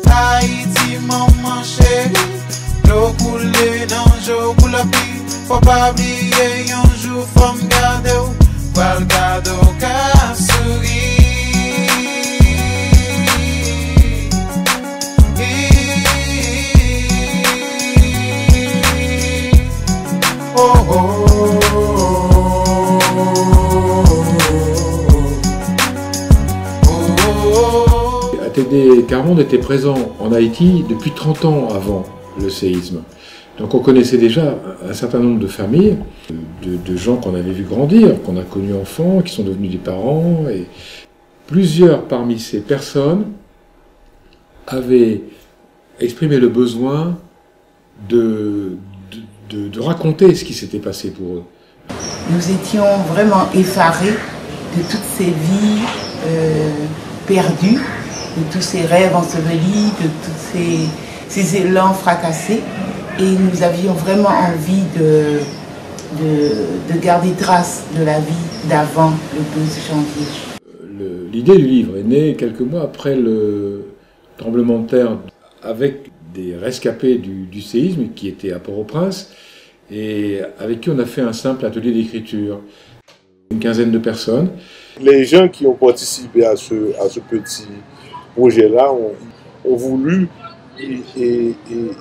Haïti, maman chérie, l'eau coule dans le jour pour la pluie. Faut pas oublier un jour, faut me garder ou pas le garder au cas souris. Oh oh oh. ATD Quart-Monde était présent en Haïti depuis 30 ans avant le séisme. Donc on connaissait déjà un certain nombre de familles, de gens qu'on avait vu grandir, qu'on a connus enfants, qui sont devenus des parents. Et plusieurs parmi ces personnes avaient exprimé le besoin de raconter ce qui s'était passé pour eux. Nous étions vraiment effarés de toutes ces vies perdues, de tous ces rêves ensevelis, de tous ces élans fracassés. Et nous avions vraiment envie de garder trace de la vie d'avant le 12 janvier. L'idée du livre est née quelques mois après le tremblement de terre, avec des rescapés du séisme qui étaient à Port-au-Prince et avec qui on a fait un simple atelier d'écriture. Une quinzaine de personnes. Les gens qui ont participé à ce petit projet-là ont voulu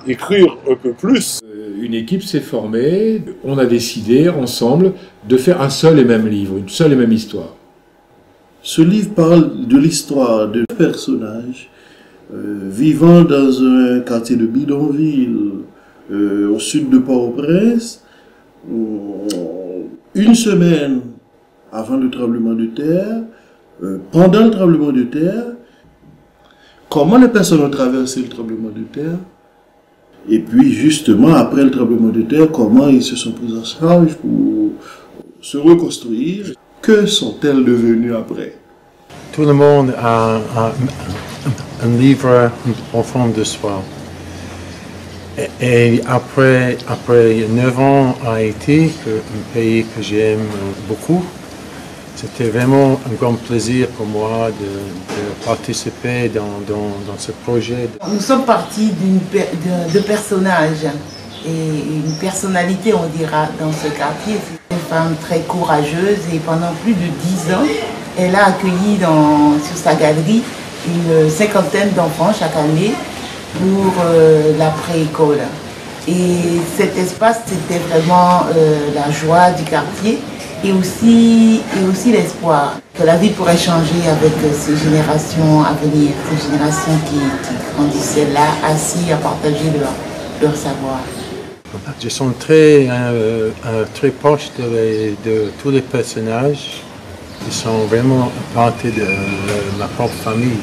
écrire un peu plus. Une équipe s'est formée, on a décidé ensemble de faire un seul et même livre, une seule et même histoire. Ce livre parle de l'histoire de personnages vivant dans un quartier de bidonville au sud de Port-au-Prince, une semaine avant le tremblement de terre, pendant le tremblement de terre, comment les personnes ont traversé le tremblement de terre, et puis justement après le tremblement de terre, comment ils se sont pris en charge pour se reconstruire. Que sont-elles devenues après? Tout le monde a un livre au fond de soi. Et après 9 ans à Haïti, un pays que j'aime beaucoup, c'était vraiment un grand plaisir pour moi de participer dans ce projet. Nous sommes partis de personnages et une personnalité, on dira, dans ce quartier. C'est une femme très courageuse et pendant plus de 10 ans, elle a accueilli sur sa galerie une cinquantaine d'enfants chaque année pour la préécole. Et cet espace, c'était vraiment la joie du quartier et aussi l'espoir que la vie pourrait changer avec ces générations à venir, ces générations qui grandissaient là, assis à partager leur savoir. Je suis très proche de tous les personnages qui sont vraiment partie de ma propre famille.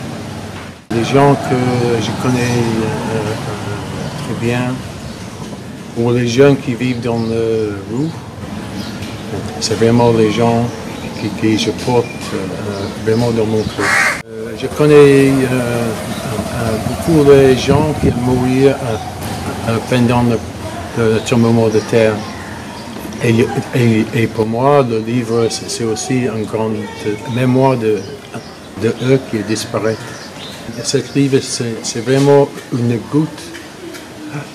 Les gens que je connais très bien, ou les jeunes qui vivent dans la rue, c'est vraiment les gens que je porte vraiment dans mon cœur. Je connais beaucoup de gens qui ont mouru pendant le tremblement de terre. Et pour moi, le livre, c'est aussi une grande mémoire de eux qui disparaissent. Ce livre, c'est vraiment une goutte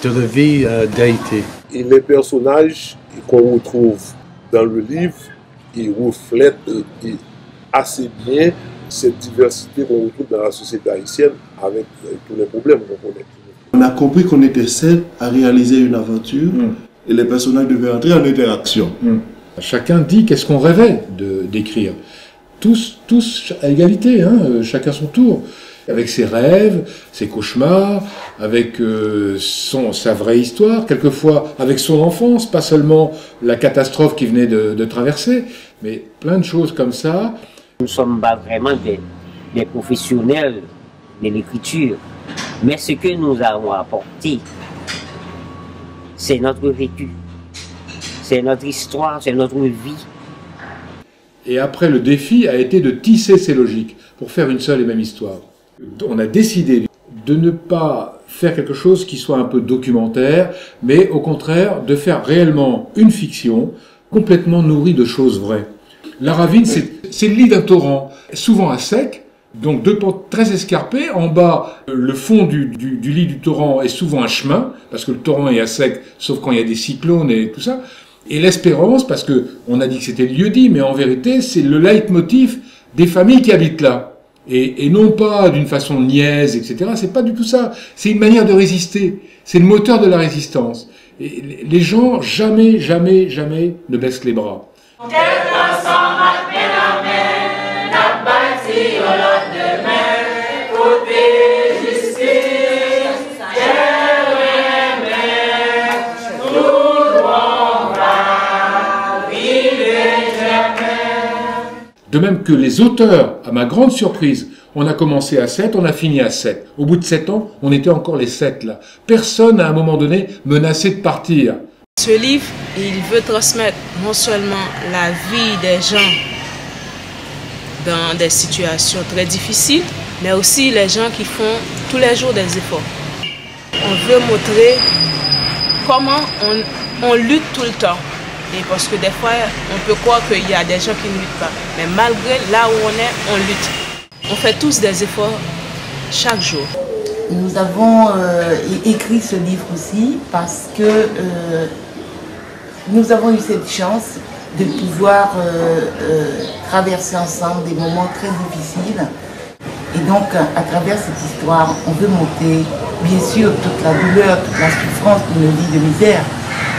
de la vie d'Haïti. Et les personnages qu'on retrouve dans le livre, ils reflètent assez bien cette diversité qu'on retrouve dans la société haïtienne avec tous les problèmes qu'on connaît. On a compris qu'on était 7 à réaliser une aventure et les personnages devaient entrer en interaction. Chacun dit qu'est-ce qu'on rêvait d'écrire. Tous à égalité, hein, chacun son tour. Avec ses rêves, ses cauchemars, avec sa vraie histoire, quelquefois avec son enfance, pas seulement la catastrophe qu'il venait de traverser, mais plein de choses comme ça. Nous ne sommes pas vraiment des professionnels de l'écriture, mais ce que nous avons apporté, c'est notre vécu, c'est notre histoire, c'est notre vie. Et après, le défi a été de tisser ces logiques pour faire une seule et même histoire. On a décidé de ne pas faire quelque chose qui soit un peu documentaire, mais au contraire de faire réellement une fiction complètement nourrie de choses vraies. La ravine, c'est le lit d'un torrent, souvent à sec, donc deux pentes très escarpées. En bas, le fond du lit du torrent est souvent un chemin, parce que le torrent est à sec, sauf quand il y a des cyclones et tout ça. Et l'espérance, parce que on a dit que c'était le lieu-dit, mais en vérité, c'est le leitmotiv des familles qui habitent là. Et non pas d'une façon niaise, etc. C'est pas du tout ça. C'est une manière de résister. C'est le moteur de la résistance. Et les gens, jamais, jamais, jamais ne baissent les bras. De même que les auteurs, à ma grande surprise, on a commencé à 7, on a fini à 7. Au bout de 7 ans, on était encore les 7 là. Personne, à un moment donné, menacé de partir. Ce livre, il veut transmettre non seulement la vie des gens dans des situations très difficiles, mais aussi les gens qui font tous les jours des efforts. On veut montrer comment on lutte tout le temps. Et parce que des fois, on peut croire qu'il y a des gens qui ne luttent pas. Mais malgré là où on est, on lutte. On fait tous des efforts chaque jour. Nous avons écrit ce livre aussi parce que nous avons eu cette chance de pouvoir traverser ensemble des moments très difficiles. Et donc, à travers cette histoire, on veut montrer, bien sûr, toute la douleur, toute la souffrance d'une vie de misère.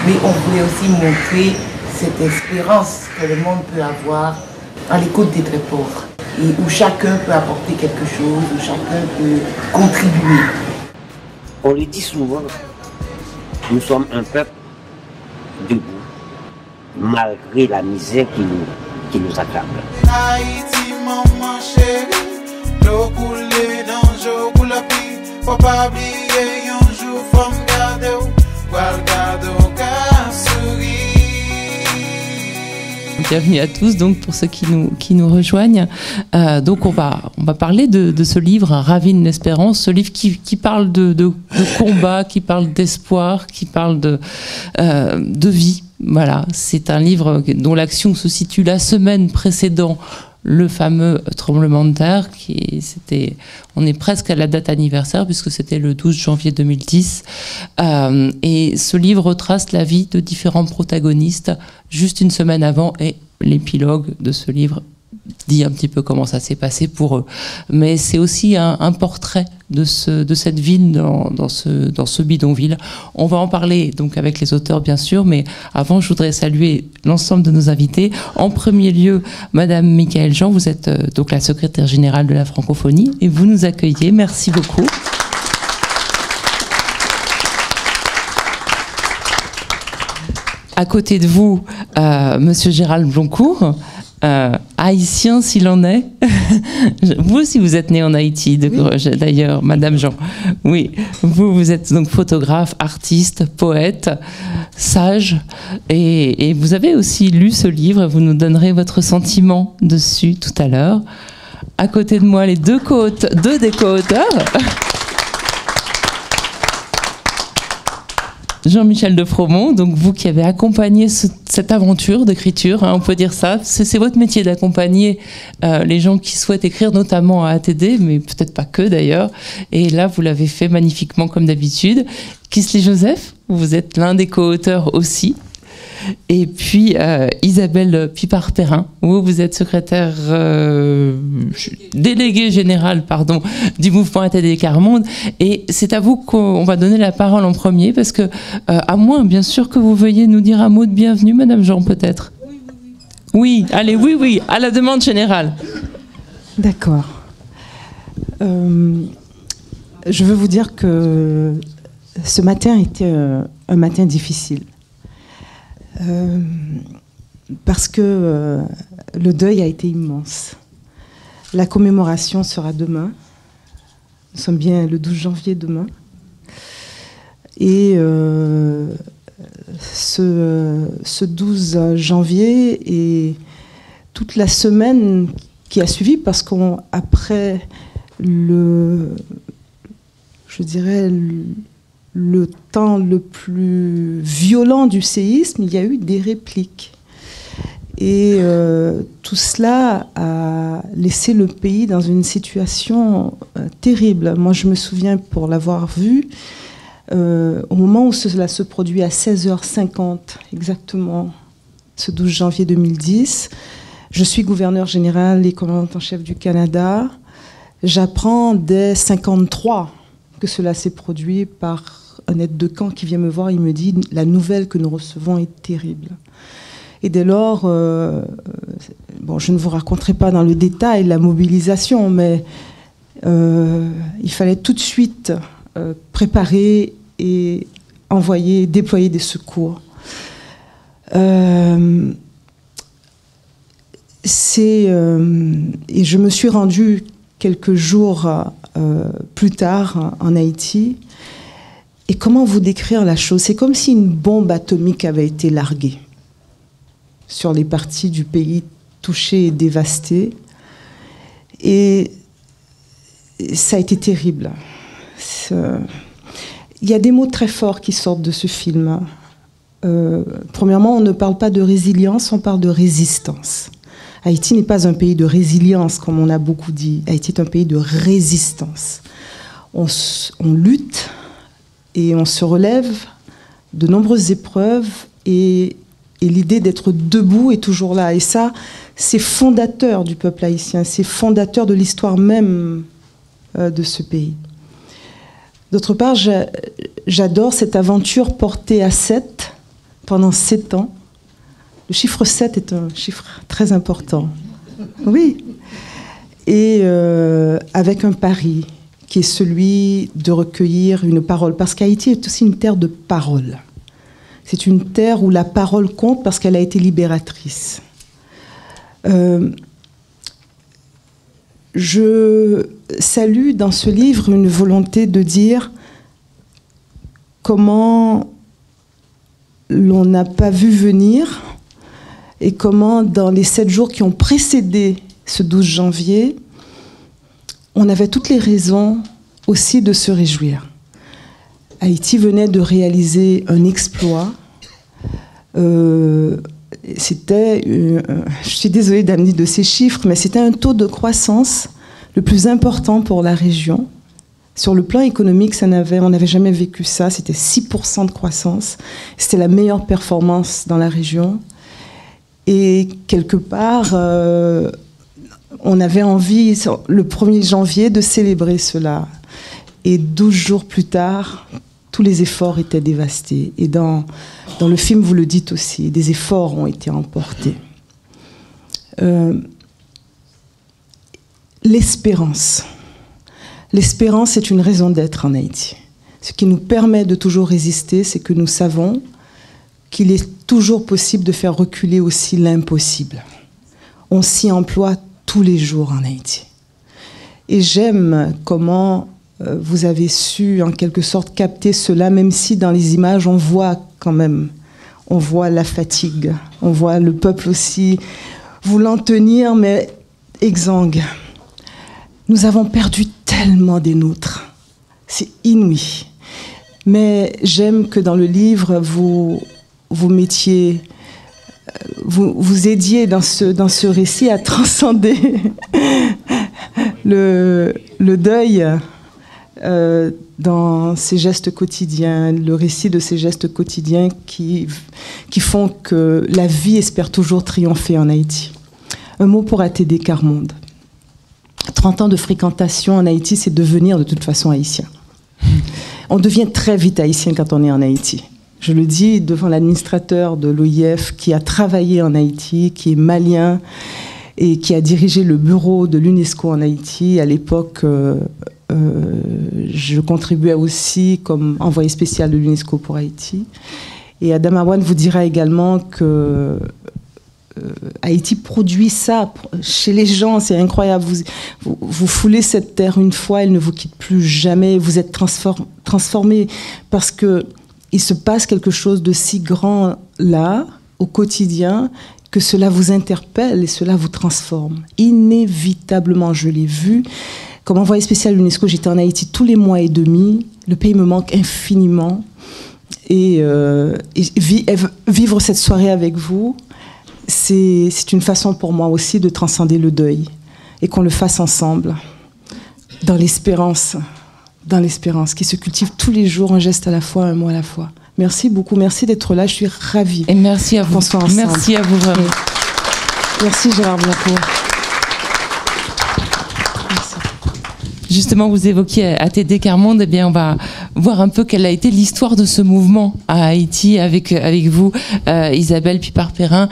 Mais on voulait aussi montrer cette espérance que le monde peut avoir à l'écoute des très pauvres. Et où chacun peut apporter quelque chose, où chacun peut contribuer. On le dit souvent, nous sommes un peuple debout, malgré la misère qui nous accable. Haïti, maman chérie, l'eau coulée dans l'eau pour la pluie, faut pas oublier un jour, faut me garder, Bienvenue à tous, donc pour ceux qui nous rejoignent. Donc on va parler de ce livre, Ravine l'espérance, ce livre qui parle de combat, qui parle d'espoir, qui parle de vie. Voilà, c'est un livre dont l'action se situe la semaine précédant le fameux tremblement de terre, on est presque à la date anniversaire puisque c'était le 12 janvier 2010. Et ce livre retrace la vie de différents protagonistes juste une semaine avant, et l'épilogue de ce livre dit un petit peu comment ça s'est passé pour eux. Mais c'est aussi un portrait de cette ville dans ce bidonville. On va en parler donc avec les auteurs bien sûr, mais avant je voudrais saluer l'ensemble de nos invités. En premier lieu, Madame Michaëlle Jean, vous êtes donc la secrétaire générale de la francophonie et vous nous accueillez. Merci beaucoup. À côté de vous, Monsieur Gérald Bloncourt, haïtien s'il en est. Vous aussi, vous êtes né en Haïti, d'ailleurs, Madame Jean. Oui, vous êtes donc photographe, artiste, poète, sage, et vous avez aussi lu ce livre. Vous nous donnerez votre sentiment dessus tout à l'heure. À côté de moi, les deux des co-auteurs. Jean-Michel de Fromont, donc vous qui avez accompagné cette aventure d'écriture, on peut dire ça. C'est votre métier d'accompagner les gens qui souhaitent écrire, notamment à ATD, mais peut-être pas que d'ailleurs. Et là, vous l'avez fait magnifiquement comme d'habitude. Kisly Joseph, vous êtes l'un des co-auteurs aussi. Et puis Isabelle Pipard-Perrin, vous êtes secrétaire déléguée générale du mouvement ATD Quart-Monde, et c'est à vous qu'on va donner la parole en premier parce que à moins bien sûr que vous veuillez nous dire un mot de bienvenue, Madame Jean, peut-être. Oui, allez, oui, à la demande générale. D'accord. Je veux vous dire que ce matin était un matin difficile. Parce que le deuil a été immense. La commémoration sera demain. Nous sommes bien le 12 janvier demain. Et ce 12 janvier et toute la semaine qui a suivi, parce qu'après je dirais, le temps le plus violent du séisme, il y a eu des répliques. Et tout cela a laissé le pays dans une situation terrible. Moi, je me souviens, pour l'avoir vu, au moment où cela se produit à 16h50 exactement, ce 12 janvier 2010, je suis gouverneur général et commandant en chef du Canada. J'apprends dès 1953 que cela s'est produit par un aide de camp qui vient me voir. Il me dit « La nouvelle que nous recevons est terrible ». Et dès lors, bon, je ne vous raconterai pas dans le détail la mobilisation, mais il fallait tout de suite préparer et déployer des secours. Et je me suis rendue quelques jours plus tard en Haïti. Et comment vous décrire la chose? C'est comme si une bombe atomique avait été larguée sur les parties du pays touchées et dévastées. Et ça a été terrible. Il y a des mots très forts qui sortent de ce film. Premièrement, on ne parle pas de résilience, on parle de résistance. Haïti n'est pas un pays de résilience, comme on a beaucoup dit. Haïti est un pays de résistance. On lutte et on se relève de nombreuses épreuves et l'idée d'être debout est toujours là. Et ça, c'est fondateur du peuple haïtien, c'est fondateur de l'histoire même de ce pays. D'autre part, j'adore cette aventure portée à 7 pendant 7 ans. Le chiffre 7 est un chiffre très important. Oui. Et avec un pari qui est celui de recueillir une parole. Parce qu'Haïti est aussi une terre de parole. C'est une terre où la parole compte parce qu'elle a été libératrice. Je salue dans ce livre une volonté de dire comment l'on n'a pas vu venir et comment dans les 7 jours qui ont précédé ce 12 janvier, on avait toutes les raisons aussi de se réjouir. Haïti venait de réaliser un exploit. C'était, je suis désolée d'amener de ces chiffres, mais c'était un taux de croissance le plus important pour la région. Sur le plan économique, on n'avait jamais vécu ça. C'était 6% de croissance. C'était la meilleure performance dans la région. Et quelque part, on avait envie, le 1er janvier, de célébrer cela. Et 12 jours plus tard, tous les efforts étaient dévastés. Et dans le film, vous le dites aussi, des efforts ont été emportés. L'espérance. L'espérance est une raison d'être en Haïti. Ce qui nous permet de toujours résister, c'est que nous savons qu'il est toujours possible de faire reculer aussi l'impossible. On s'y emploie tous les jours en Haïti. Et j'aime comment vous avez su en quelque sorte capter cela, même si dans les images on voit quand même, on voit la fatigue, on voit le peuple aussi voulant tenir mais exsangue. Nous avons perdu tellement des nôtres, c'est inouï. Mais j'aime que dans le livre vous mettiez, vous aidiez dans ce récit à transcender le deuil. Dans ces gestes quotidiens, le récit de ces gestes quotidiens qui font que la vie espère toujours triompher en Haïti. Un mot pour ATD Carmonde. 30 ans de fréquentation en Haïti, c'est devenir de toute façon haïtien. On devient très vite haïtien quand on est en Haïti. Je le dis devant l'administrateur de l'OIF qui a travaillé en Haïti, qui est malien et qui a dirigé le bureau de l'UNESCO en Haïti. À l'époque, je contribuais aussi comme envoyé spécial de l'UNESCO pour Haïti. Et Adam Awan vous dira également que Haïti produit ça chez les gens, c'est incroyable. Vous foulez cette terre une fois, elle ne vous quitte plus jamais. Vous êtes transformé parce que il se passe quelque chose de si grand là, au quotidien, que cela vous interpelle et cela vous transforme. Inévitablement, je l'ai vu. Comme envoyé spécial UNESCO, j'étais en Haïti tous les mois et demi. Le pays me manque infiniment. Et vivre cette soirée avec vous, c'est une façon pour moi aussi de transcender le deuil. Et qu'on le fasse ensemble, dans l'espérance, qui se cultive tous les jours, un geste à la fois, un mot à la fois. Merci beaucoup, merci d'être là, je suis ravie. Et merci à vous. Merci à vous vraiment. Merci Gérard Blancourt. Justement, vous évoquiez ATD Quart Monde, eh bien, on va voir un peu quelle a été l'histoire de ce mouvement à Haïti avec vous, Isabelle Pipard-Perrin,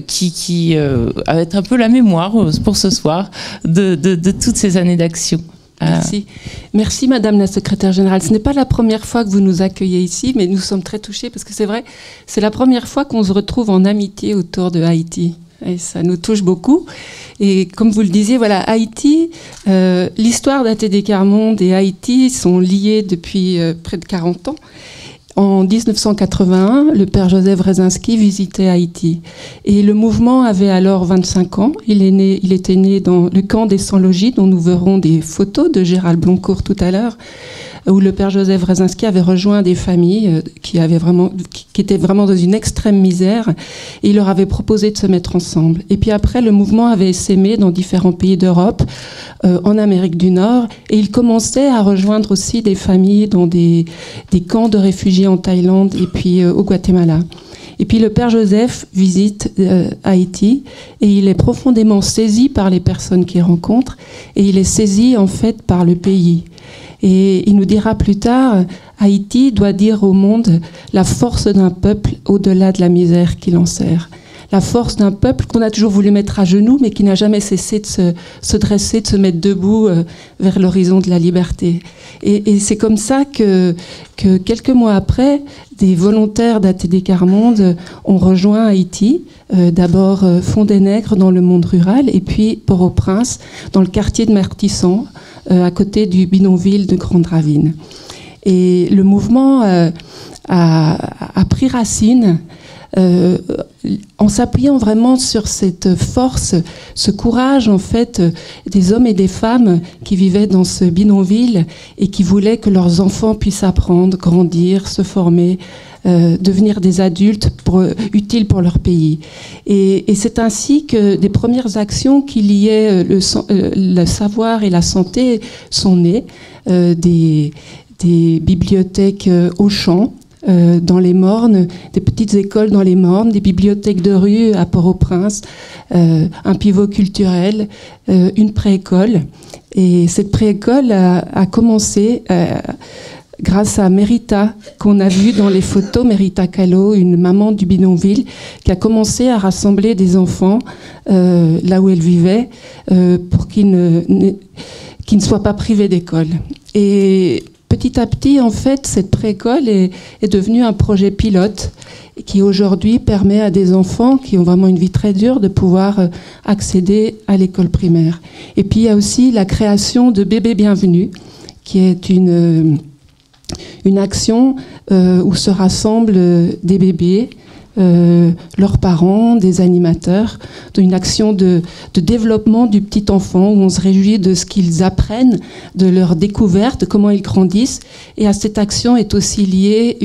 qui va être un peu la mémoire pour ce soir de toutes ces années d'action. Merci. Merci Madame la Secrétaire Générale. Ce n'est pas la première fois que vous nous accueillez ici, mais nous sommes très touchés parce que c'est vrai, c'est la première fois qu'on se retrouve en amitié autour de Haïti. Et ça nous touche beaucoup. Et comme vous le disiez, voilà, Haïti, l'histoire d'ATD Quart Monde et Haïti sont liées depuis près de 40 ans. En 1981, le père Joseph Wrezinski visitait Haïti. Et le mouvement avait alors 25 ans. Il était né dans le camp des sans-logis, dont nous verrons des photos de Gérald Blancourt tout à l'heure, où le père Joseph Wrezinski avait rejoint des familles qui étaient vraiment dans une extrême misère, et il leur avait proposé de se mettre ensemble. Et puis après, le mouvement avait essaimé dans différents pays d'Europe, en Amérique du Nord, et il commençait à rejoindre aussi des familles dans des camps de réfugiés en Thaïlande et puis au Guatemala. Et puis le père Joseph visite Haïti et il est profondément saisi par les personnes qu'il rencontre, et il est saisi en fait par le pays. Et il nous dira plus tard, Haïti doit dire au monde la force d'un peuple au-delà de la misère qui l'enserre. La force d'un peuple qu'on a toujours voulu mettre à genoux, mais qui n'a jamais cessé de se dresser, de se mettre debout vers l'horizon de la liberté. Et c'est comme ça que quelques mois après, des volontaires d'ATD Quart Monde ont rejoint Haïti, d'abord Fond-des-Nègres dans le monde rural, et puis Port-au-Prince, dans le quartier de Martissan, à côté du bidonville de Grande-Ravine. Et le mouvement a pris racine en s'appuyant vraiment sur cette force, ce courage en fait des hommes et des femmes qui vivaient dans ce bidonville et qui voulaient que leurs enfants puissent apprendre, grandir, se former, devenir des adultes utiles pour leur pays. Et c'est ainsi que des premières actions qui liaient le savoir et la santé sont nées, des bibliothèques au champ, dans les Mornes, des petites écoles dans les Mornes, des bibliothèques de rue à Port-au-Prince, un pivot culturel, une préécole. Et cette préécole a commencé grâce à Merita, qu'on a vu dans les photos, Merita Callot, une maman du bidonville, qui a commencé à rassembler des enfants là où elle vivait pour qu'ils ne soient pas privés d'école. Et petit à petit, en fait, cette préécole est devenue un projet pilote qui aujourd'hui permet à des enfants qui ont vraiment une vie très dure de pouvoir accéder à l'école primaire. Et puis il y a aussi la création de Bébé Bienvenue, qui est une action où se rassemblent des bébés, leurs parents, des animateurs, une action de développement du petit enfant où on se réjouit de ce qu'ils apprennent, de leur découverte, de comment ils grandissent. Et à cette action est aussi lié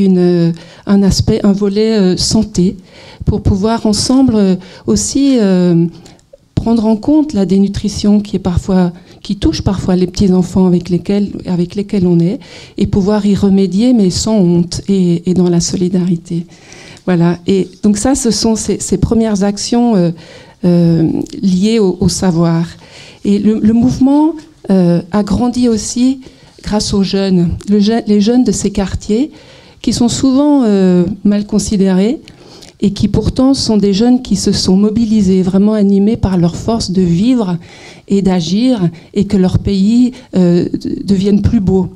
un volet santé pour pouvoir ensemble aussi prendre en compte la dénutrition qui touche parfois les petits enfants avec lesquels on est, et pouvoir y remédier mais sans honte et dans la solidarité. Voilà, et donc ça, ce sont ces premières actions liées au savoir. Et le mouvement a grandi aussi grâce aux jeunes, les jeunes de ces quartiers qui sont souvent mal considérés et qui pourtant sont des jeunes qui se sont mobilisés, vraiment animés par leur force de vivre et d'agir, et que leur pays devienne plus beau.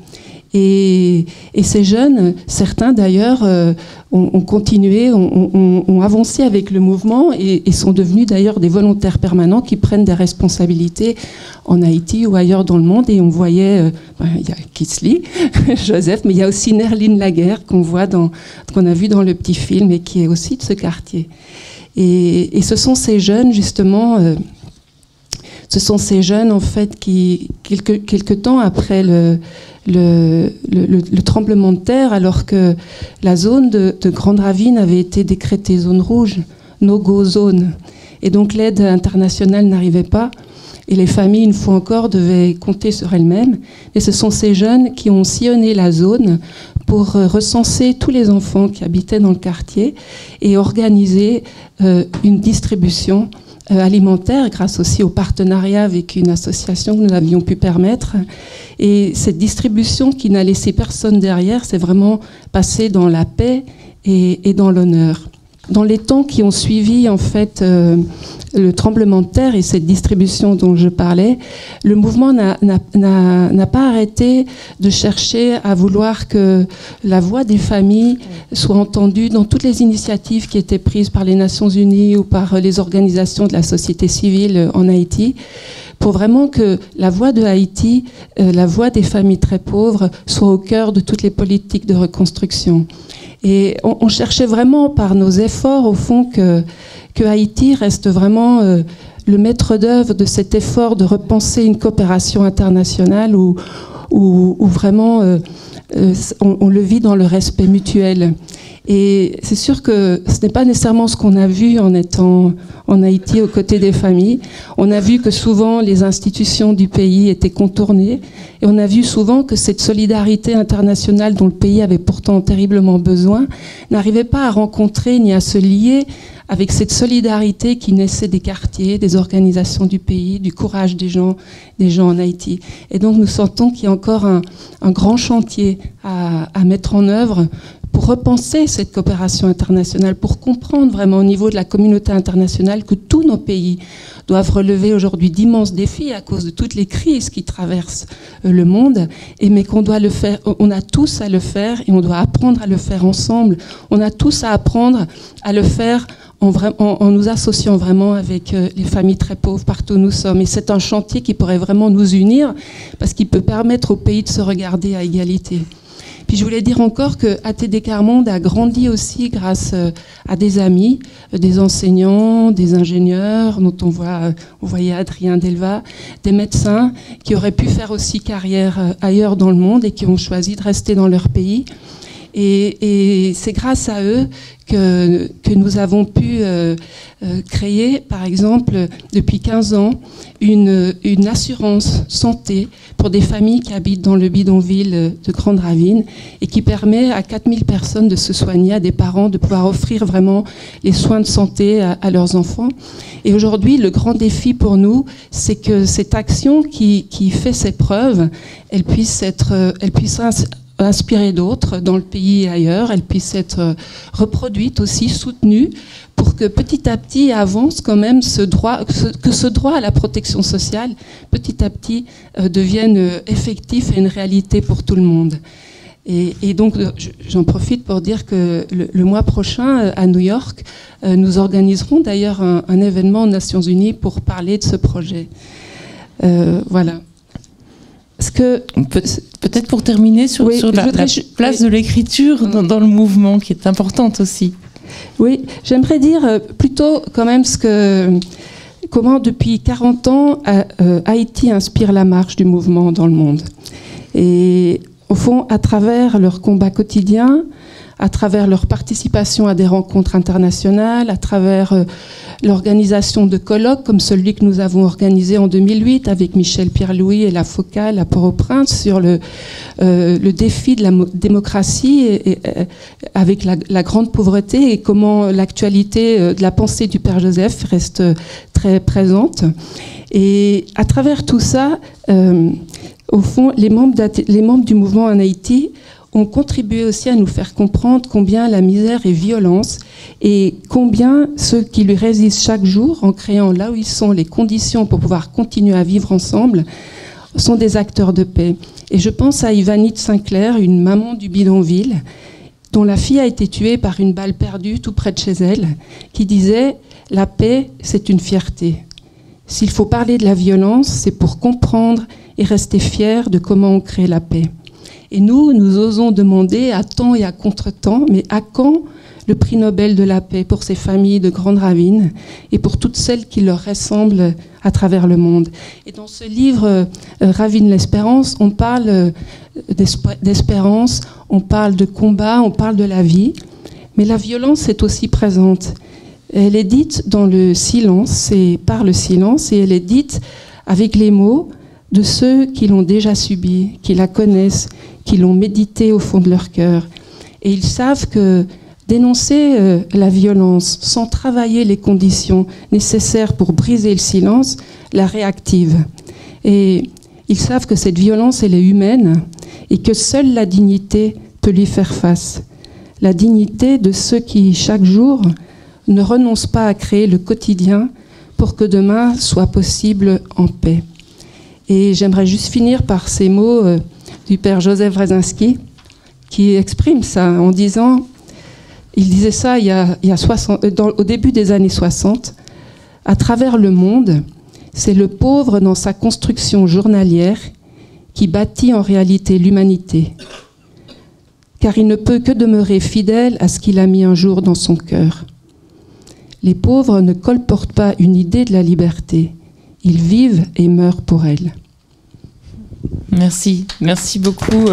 Et ces jeunes, certains d'ailleurs, ont continué, ont avancé avec le mouvement et sont devenus d'ailleurs des volontaires permanents qui prennent des responsabilités en Haïti ou ailleurs dans le monde. Et on voyait, il y a Kisly, Joseph, mais il y a aussi Nerline Laguerre qu'on a vu dans le petit film et qui est aussi de ce quartier. Et ce sont ces jeunes justement, Ce sont ces jeunes, en fait, qui, quelque temps après le tremblement de terre, alors que la zone de Grande Ravine avait été décrétée zone rouge, no-go zone, et donc l'aide internationale n'arrivait pas, et les familles, une fois encore, devaient compter sur elles-mêmes. Et ce sont ces jeunes qui ont sillonné la zone pour recenser tous les enfants qui habitaient dans le quartier et organiser une distribution alimentaire, grâce aussi au partenariat avec une association que nous avions pu permettre. Et cette distribution qui n'a laissé personne derrière, c'est vraiment passé dans la paix et dans l'honneur. Dans les temps qui ont suivi, en fait, le tremblement de terre et cette distribution dont je parlais, le mouvement n'a pas arrêté de chercher à vouloir que la voix des familles soit entendue dans toutes les initiatives qui étaient prises par les Nations Unies ou par les organisations de la société civile en Haïti, pour vraiment que la voix de Haïti, la voix des familles très pauvres, soit au cœur de toutes les politiques de reconstruction. Et on cherchait vraiment par nos efforts, au fond, que Haïti reste vraiment le maître d'œuvre de cet effort de repenser une coopération internationale où vraiment on le vit dans le respect mutuel. Et c'est sûr que ce n'est pas nécessairement ce qu'on a vu en étant en Haïti aux côtés des familles. On a vu que souvent les institutions du pays étaient contournées et on a vu souvent que cette solidarité internationale dont le pays avait pourtant terriblement besoin n'arrivait pas à rencontrer ni à se lier avec cette solidarité qui naissait des quartiers, des organisations du pays, du courage des gens en Haïti. Et donc nous sentons qu'il y a encore un grand chantier à mettre en œuvre pour repenser cette coopération internationale, pour comprendre vraiment au niveau de la communauté internationale que tous nos pays doivent relever aujourd'hui d'immenses défis à cause de toutes les crises qui traversent le monde, mais qu'on doit le faire, on a tous à le faire et on doit apprendre à le faire ensemble. On a tous à apprendre à le faire en nous associant vraiment avec les familles très pauvres partout où nous sommes. Et c'est un chantier qui pourrait vraiment nous unir parce qu'il peut permettre au pays de se regarder à égalité. Puis je voulais dire encore que ATD Quart-Monde a grandi aussi grâce à des amis, des enseignants, des ingénieurs, dont on voyait Adrien Delva, des médecins qui auraient pu faire aussi carrière ailleurs dans le monde et qui ont choisi de rester dans leur pays. Et c'est grâce à eux que nous avons pu créer, par exemple, depuis 15 ans, une assurance santé pour des familles qui habitent dans le bidonville de Grande Ravine et qui permet à 4000 personnes de se soigner, à des parents de pouvoir offrir vraiment les soins de santé à leurs enfants. Et aujourd'hui, le grand défi pour nous, c'est que cette action qui fait ses preuves, elle puisse inspirer d'autres dans le pays et ailleurs, elle puisse être reproduite aussi, soutenue, pour que petit à petit avance quand même ce droit à la protection sociale, petit à petit devienne effectif et une réalité pour tout le monde. Et donc j'en profite pour dire que le mois prochain à New York, nous organiserons d'ailleurs un événement aux Nations Unies pour parler de ce projet. Voilà. Peut-être pour terminer sur la place de l'écriture dans le mouvement, qui est importante aussi. Oui, j'aimerais dire plutôt quand même comment depuis 40 ans Haïti inspire la marche du mouvement dans le monde. Et au fond, à travers leur combat quotidien, à travers leur participation à des rencontres internationales, à travers l'organisation de colloques comme celui que nous avons organisé en 2008 avec Michel Pierre-Louis et la Focale à Port-au-Prince sur le défi de la démocratie et avec la grande pauvreté et comment l'actualité de la pensée du Père Joseph reste très présente. Et à travers tout ça, au fond, les membres du mouvement en Haïti ont contribué aussi à nous faire comprendre combien la misère est violence et combien ceux qui lui résistent chaque jour en créant là où ils sont les conditions pour pouvoir continuer à vivre ensemble sont des acteurs de paix. Et je pense à Ivanite Sinclair, une maman du bidonville, dont la fille a été tuée par une balle perdue tout près de chez elle, qui disait « La paix, c'est une fierté. S'il faut parler de la violence, c'est pour comprendre et rester fier de comment on crée la paix. » Et nous osons demander à temps et à contre-temps, mais à quand le prix Nobel de la paix pour ces familles de grandes ravines et pour toutes celles qui leur ressemblent à travers le monde. Et dans ce livre, Ravine l'espérance, on parle d'espérance, on parle de combat, on parle de la vie, mais la violence est aussi présente. Elle est dite dans le silence et par le silence, et elle est dite avec les mots de ceux qui l'ont déjà subie, qui la connaissent, qui l'ont méditée au fond de leur cœur. Et ils savent que dénoncer la violence sans travailler les conditions nécessaires pour briser le silence la réactive. Et ils savent que cette violence, elle est humaine et que seule la dignité peut lui faire face. La dignité de ceux qui, chaque jour, ne renoncent pas à créer le quotidien pour que demain soit possible en paix. Et j'aimerais juste finir par ces mots du père Joseph Wrezinski qui exprime ça en disant... Il disait ça au début des années 60. À travers le monde, c'est le pauvre dans sa construction journalière qui bâtit en réalité l'humanité. Car il ne peut que demeurer fidèle à ce qu'il a mis un jour dans son cœur. Les pauvres ne colportent pas une idée de la liberté. Ils vivent et meurent pour elle. Merci. Merci beaucoup.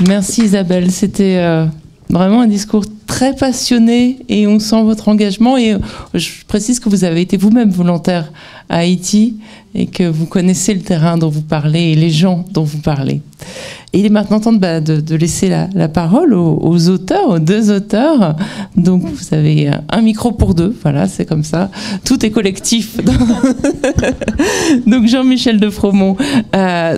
Merci Isabelle, c'était vraiment un discours très passionné et on sent votre engagement et je précise que vous avez été vous-même volontaire à Haïti et que vous connaissez le terrain dont vous parlez et les gens dont vous parlez. Et il est maintenant temps de laisser la parole aux auteurs, aux deux auteurs. Donc vous avez un micro pour deux, voilà, c'est comme ça. Tout est collectif. Donc Jean-Michel de Fromont,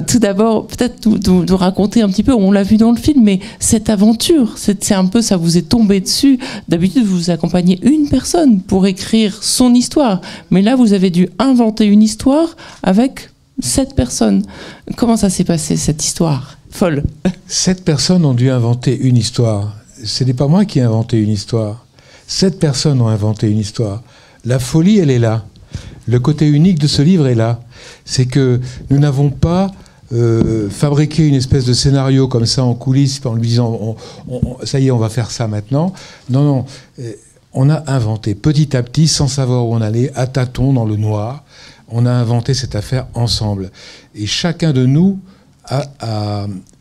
tout d'abord, peut-être nous raconter un petit peu, on l'a vu dans le film, mais cette aventure, c'est un peu, ça vous est tombé dessus. D'habitude, vous accompagnez une personne pour écrire son histoire. Mais là, vous avez dû inventer une histoire avec 7 personnes. Comment ça s'est passé, cette histoire folle? 7 personnes ont dû inventer une histoire. Ce n'est pas moi qui ai inventé une histoire. 7 personnes ont inventé une histoire. La folie, elle est là. Le côté unique de ce livre est là. C'est que nous n'avons pas fabriqué une espèce de scénario comme ça en coulisses en lui disant ça y est, on va faire ça maintenant. Non, non. On a inventé petit à petit, sans savoir où on allait, à tâtons dans le noir. On a inventé cette affaire ensemble. Et chacun de nous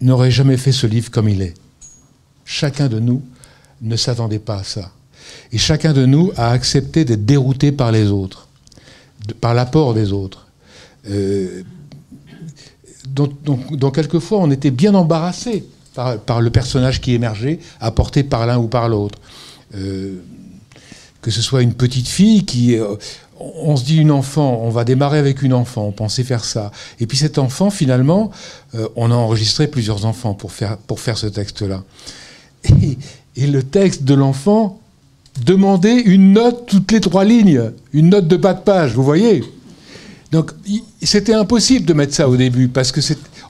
n'aurait jamais fait ce livre comme il est. Chacun de nous ne s'attendait pas à ça. Et chacun de nous a accepté d'être dérouté par les autres, par l'apport des autres. Donc quelquefois, on était bien embarrassé par le personnage qui émergeait, apporté par l'un ou par l'autre. Que ce soit une petite fille qui... on se dit une enfant, on va démarrer avec une enfant, on pensait faire ça. Et puis cet enfant, finalement, on a enregistré plusieurs enfants pour faire ce texte-là. Et le texte de l'enfant demandait une note toutes les 3 lignes, une note de bas de page, vous voyez. Donc c'était impossible de mettre ça au début, parce que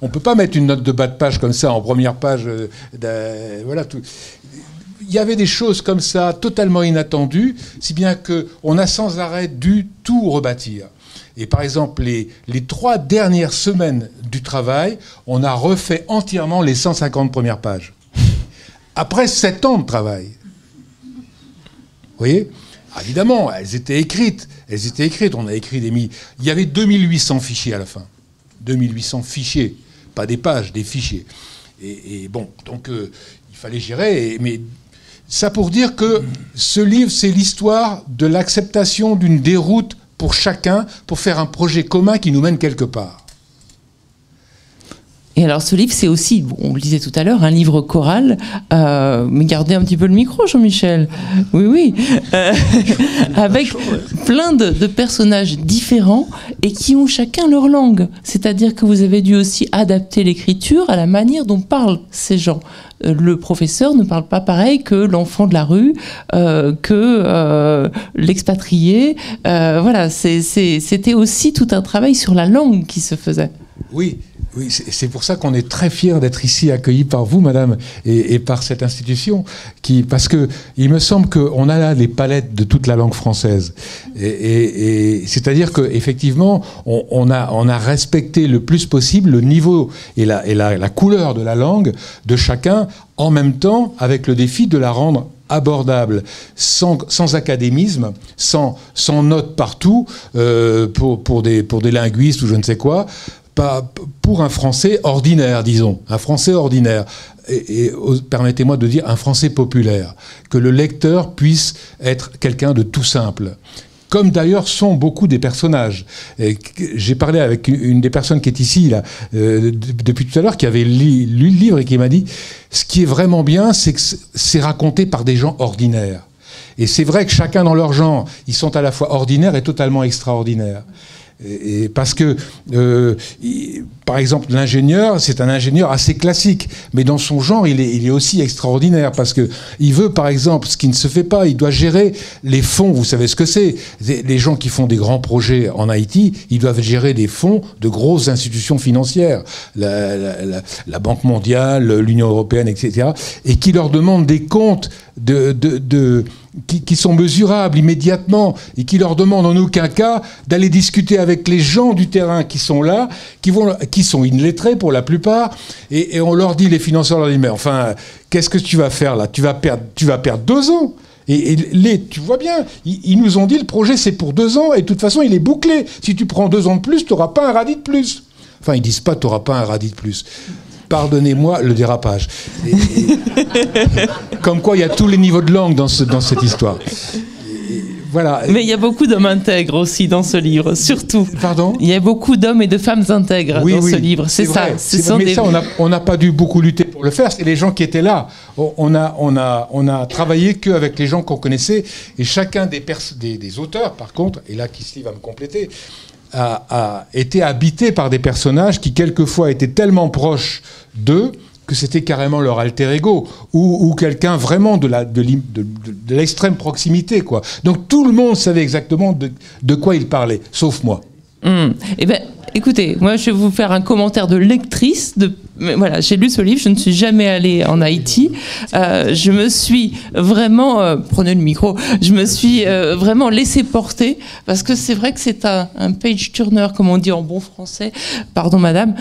on ne peut pas mettre une note de bas de page comme ça en première page. Voilà tout. Il y avait des choses comme ça, totalement inattendues, si bien qu'on a sans arrêt dû tout rebâtir. Et par exemple, les 3 dernières semaines du travail, on a refait entièrement les 150 premières pages. Après 7 ans de travail. Vous voyez ? Évidemment, elles étaient écrites. On a écrit il y avait 2800 fichiers à la fin. 2800 fichiers. Pas des pages, des fichiers. Et bon, donc il fallait gérer. Mais ça pour dire que ce livre, c'est l'histoire de l'acceptation d'une déroute pour chacun, pour faire un projet commun qui nous mène quelque part. Et alors ce livre, c'est aussi, on le disait tout à l'heure, un livre choral, mais gardez un petit peu le micro, Jean-Michel. Oui. Avec plein de personnages différents et qui ont chacun leur langue. C'est-à-dire que vous avez dû aussi adapter l'écriture à la manière dont parlent ces gens. Le professeur ne parle pas pareil que l'enfant de la rue, que l'expatrié. Voilà, c'était aussi tout un travail sur la langue qui se faisait. Oui. Oui, c'est pour ça qu'on est très fiers d'être ici accueillis par vous, madame, et par cette institution, parce que il me semble qu'on a là les palettes de toute la langue française. Et c'est-à-dire qu'effectivement, on a respecté le plus possible le niveau et la couleur de la langue de chacun, en même temps avec le défi de la rendre abordable, sans académisme, sans notes partout, pour des linguistes ou je ne sais quoi, pas pour un Français ordinaire, disons, un Français ordinaire, et permettez-moi de dire un Français populaire, que le lecteur puisse être quelqu'un de tout simple. Comme d'ailleurs sont beaucoup des personnages. J'ai parlé avec une des personnes qui est ici là, depuis tout à l'heure, qui avait lu le livre et qui m'a dit « Ce qui est vraiment bien, c'est que c'est raconté par des gens ordinaires. » Et c'est vrai que chacun dans leur genre, ils sont à la fois ordinaires et totalement extraordinaires. Et parce que, par exemple, l'ingénieur, c'est un ingénieur assez classique, mais dans son genre, il est aussi extraordinaire, parce que il veut, par exemple, ce qui ne se fait pas, il doit gérer les fonds, vous savez ce que c'est. Les gens qui font des grands projets en Haïti, ils doivent gérer des fonds de grosses institutions financières, la Banque mondiale, l'Union européenne, etc., et qui leur demandent des comptes qui sont mesurables immédiatement, et qui leur demandent en aucun cas d'aller discuter avec les gens du terrain qui sont là, qui sont illettrés pour la plupart, et on leur dit, les financeurs leur disent, mais enfin, qu'est-ce que tu vas faire là ? Tu vas perdre 2 ans. Et tu vois bien, ils nous ont dit, le projet c'est pour 2 ans, et de toute façon il est bouclé. Si tu prends 2 ans de plus, tu n'auras pas un radis de plus. Enfin, ils disent pas, tu n'auras pas un radis de plus. Pardonnez-moi le dérapage. Comme quoi, il y a tous les niveaux de langue dans cette histoire. Voilà. Mais il y a beaucoup d'hommes intègres aussi dans ce livre, surtout. Pardon ? Il y a beaucoup d'hommes et de femmes intègres dans ce livre. C'est ça. Mais ça, on n'a pas dû beaucoup lutter pour le faire. C'est les gens qui étaient là. On a travaillé qu'avec les gens qu'on connaissait. Et chacun des auteurs, par contre, et là, Kisly va me compléter, a été habité par des personnages qui, quelquefois, étaient tellement proches d'eux que c'était carrément leur alter ego, ou quelqu'un vraiment de l'extrême proximité, quoi. Donc tout le monde savait exactement de quoi il parlait, sauf moi. Eh bien, écoutez, moi je vais vous faire un commentaire de lectrice. Voilà, j'ai lu ce livre, je ne suis jamais allée en Haïti. Je me suis vraiment, prenez le micro, je me suis vraiment laissée porter, parce que c'est vrai que c'est un page turner, comme on dit en bon français. Pardon madame.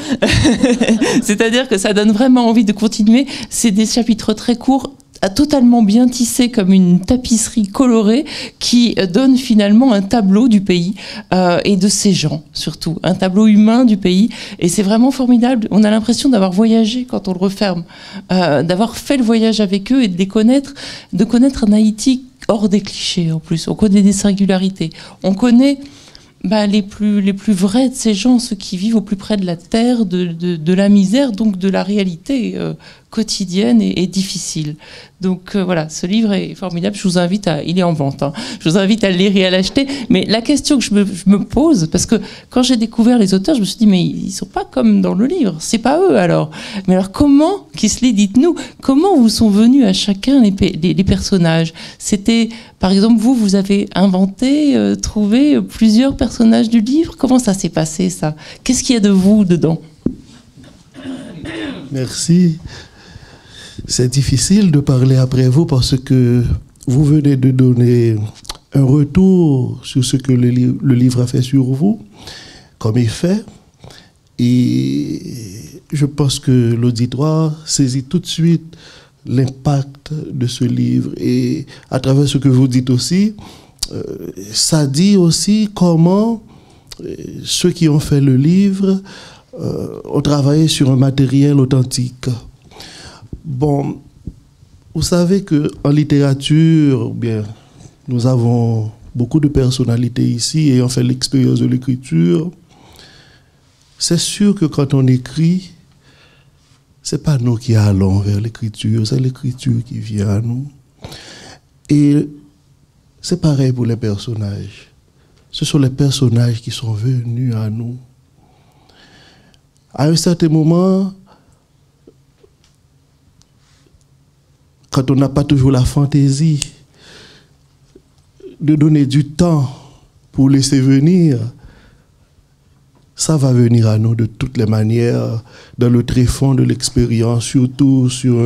C'est-à-dire que ça donne vraiment envie de continuer. C'est des chapitres très courts, totalement bien tissé comme une tapisserie colorée, qui donne finalement un tableau du pays et de ses gens, surtout un tableau humain du pays, et c'est vraiment formidable. On a l'impression d'avoir voyagé quand on le referme, d'avoir fait le voyage avec eux et de les connaître, de connaître un Haïti hors des clichés. En plus, on connaît des singularités, on connaît les plus vrais de ces gens, ceux qui vivent au plus près de la terre, de la misère, donc de la réalité quotidienne et difficile. Donc voilà, ce livre est formidable. Je vous invite il est en vente, hein. Je vous invite à le lire et à l'acheter. Mais la question que je me pose, parce que quand j'ai découvert les auteurs, je me suis dit, mais ils sont pas comme dans le livre, c'est pas eux alors. Mais alors comment, Kisly, dites-nous, comment vous sont venus à chacun les personnages ? C'était, par exemple, vous avez inventé, trouvé plusieurs personnages du livre. Comment ça s'est passé, ça ? Qu'est-ce qu'il y a de vous dedans ? Merci. C'est difficile de parler après vous parce que vous venez de donner un retour sur ce que le livre a fait sur vous, comme effet. Et je pense que l'auditoire saisit tout de suite l'impact de ce livre. Et à travers ce que vous dites aussi, ça dit aussi comment ceux qui ont fait le livre ont travaillé sur un matériel authentique. Bon, vous savez qu'en littérature, bien, nous avons beaucoup de personnalités ici ayant fait l'expérience de l'écriture. C'est sûr que quand on écrit, c'est pas nous qui allons vers l'écriture, c'est l'écriture qui vient à nous. Et c'est pareil pour les personnages. Ce sont les personnages qui sont venus à nous. À un certain moment, quand on n'a pas toujours la fantaisie de donner du temps pour laisser venir, ça va venir à nous de toutes les manières, dans le tréfonds de l'expérience, surtout sur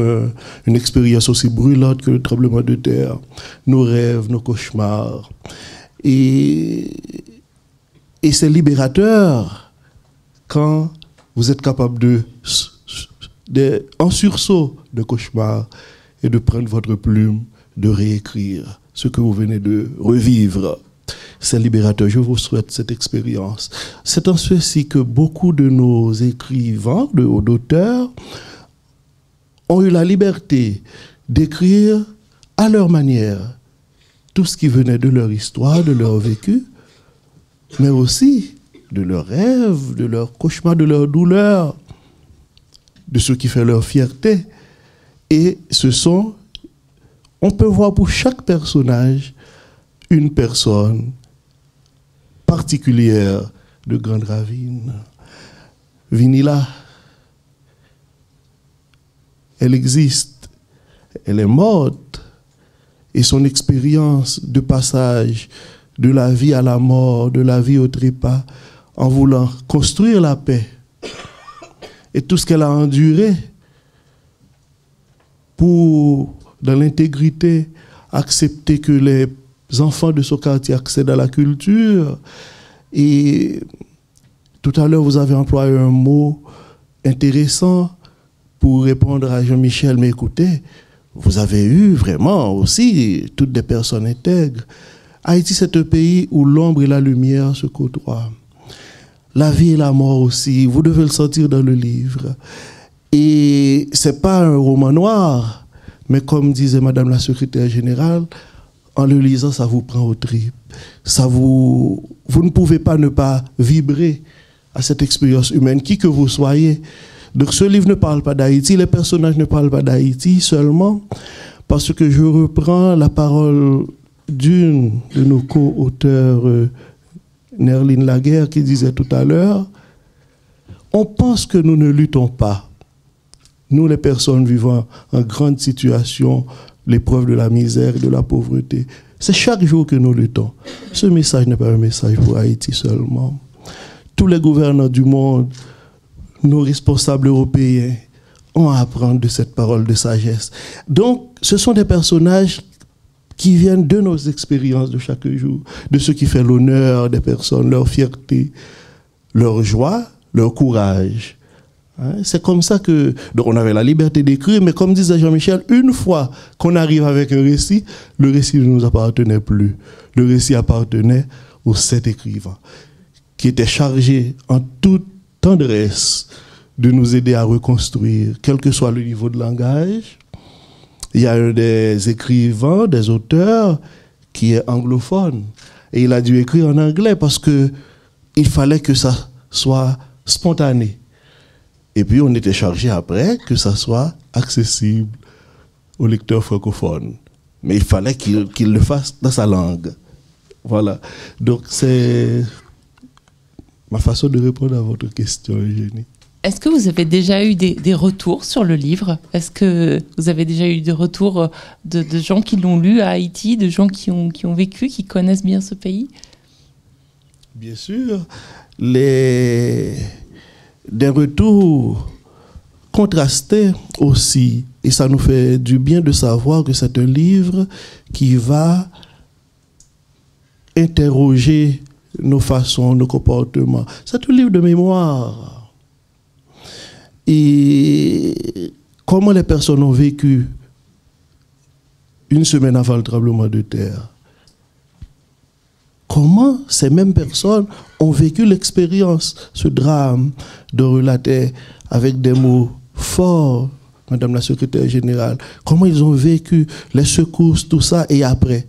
une expérience aussi brûlante que le tremblement de terre, nos rêves, nos cauchemars. Et c'est libérateur quand vous êtes capable en sursaut de cauchemar, et de prendre votre plume, de réécrire ce que vous venez de revivre. C'est libérateur. Je vous souhaite cette expérience. C'est en ceci que beaucoup de nos écrivains, d'auteurs, ont eu la liberté d'écrire à leur manière tout ce qui venait de leur histoire, de leur vécu, mais aussi de leurs rêves, de leurs cauchemars, de leurs douleurs, de ce qui fait leur fierté. Et on peut voir pour chaque personnage une personne particulière de Grande Ravine. Vinila, elle existe, elle est morte, et son expérience de passage de la vie à la mort, de la vie au trépas, en voulant construire la paix, et tout ce qu'elle a enduré pour, dans l'intégrité, accepter que les enfants de ce quartier accèdent à la culture. Et tout à l'heure, vous avez employé un mot intéressant pour répondre à Jean-Michel, mais écoutez, vous avez eu vraiment aussi toutes des personnes intègres. Haïti, c'est un pays où l'ombre et la lumière se côtoient. La vie et la mort aussi, vous devez le sentir dans le livre. Et c'est pas un roman noir, mais comme disait Madame la secrétaire générale, en le lisant, ça vous prend aux tripes. Vous ne pouvez pas ne pas vibrer à cette expérience humaine, qui que vous soyez. Donc ce livre ne parle pas d'Haïti, les personnages ne parlent pas d'Haïti seulement, parce que je reprends la parole d'une de nos co-auteurs, Nerline Laguerre, qui disait tout à l'heure, on pense que nous ne luttons pas. Nous, les personnes vivant en grande situation, l'épreuve de la misère et de la pauvreté, c'est chaque jour que nous luttons. Ce message n'est pas un message pour Haïti seulement. Tous les gouvernants du monde, nos responsables européens, ont à apprendre de cette parole de sagesse. Donc, ce sont des personnages qui viennent de nos expériences de chaque jour, de ce qui fait l'honneur des personnes, leur fierté, leur joie, leur courage. C'est comme ça que... Donc on avait la liberté d'écrire, mais comme disait Jean-Michel, une fois qu'on arrive avec un récit, le récit ne nous appartenait plus. Le récit appartenait aux 7 écrivains, qui étaient chargés en toute tendresse de nous aider à reconstruire, quel que soit le niveau de langage. Il y a un des écrivains, des auteurs, qui est anglophone. Et il a dû écrire en anglais parce qu'il fallait que ça soit spontané. Et puis on était chargé après que ça soit accessible aux lecteurs francophones. Mais il fallait qu'il le fasse dans sa langue. Voilà. Donc c'est ma façon de répondre à votre question, Eugénie. Est-ce que vous avez déjà eu des retours sur le livre? Est-ce que vous avez déjà eu des retours de gens qui l'ont lu à Haïti, de gens qui ont vécu, qui connaissent bien ce pays? Bien sûr. Des retours contrastés aussi. Et ça nous fait du bien de savoir que c'est un livre qui va interroger nos façons, nos comportements. C'est un livre de mémoire. Et comment les personnes ont vécu une semaine avant le tremblement de terre? Comment ces mêmes personnes ont vécu l'expérience, ce drame, de relater avec des mots forts, Madame la secrétaire générale, comment ils ont vécu les secousses, tout ça, et après.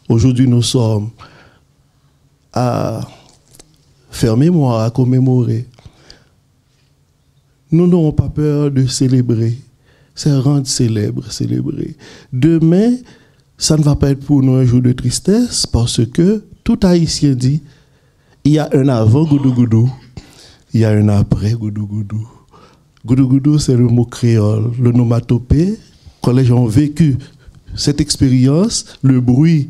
Aujourd'hui, nous sommes à faire mémoire, à commémorer. Nous n'aurons pas peur de célébrer. C'est rendre célèbre, célébrer. Demain, ça ne va pas être pour nous un jour de tristesse, parce que tout Haïtien dit, il y a un avant Goudou-Goudou, il y a un après Goudou-Goudou. Goudou-Goudou, c'est le mot créole, le nomatopée. Quand les gens ont vécu cette expérience, le bruit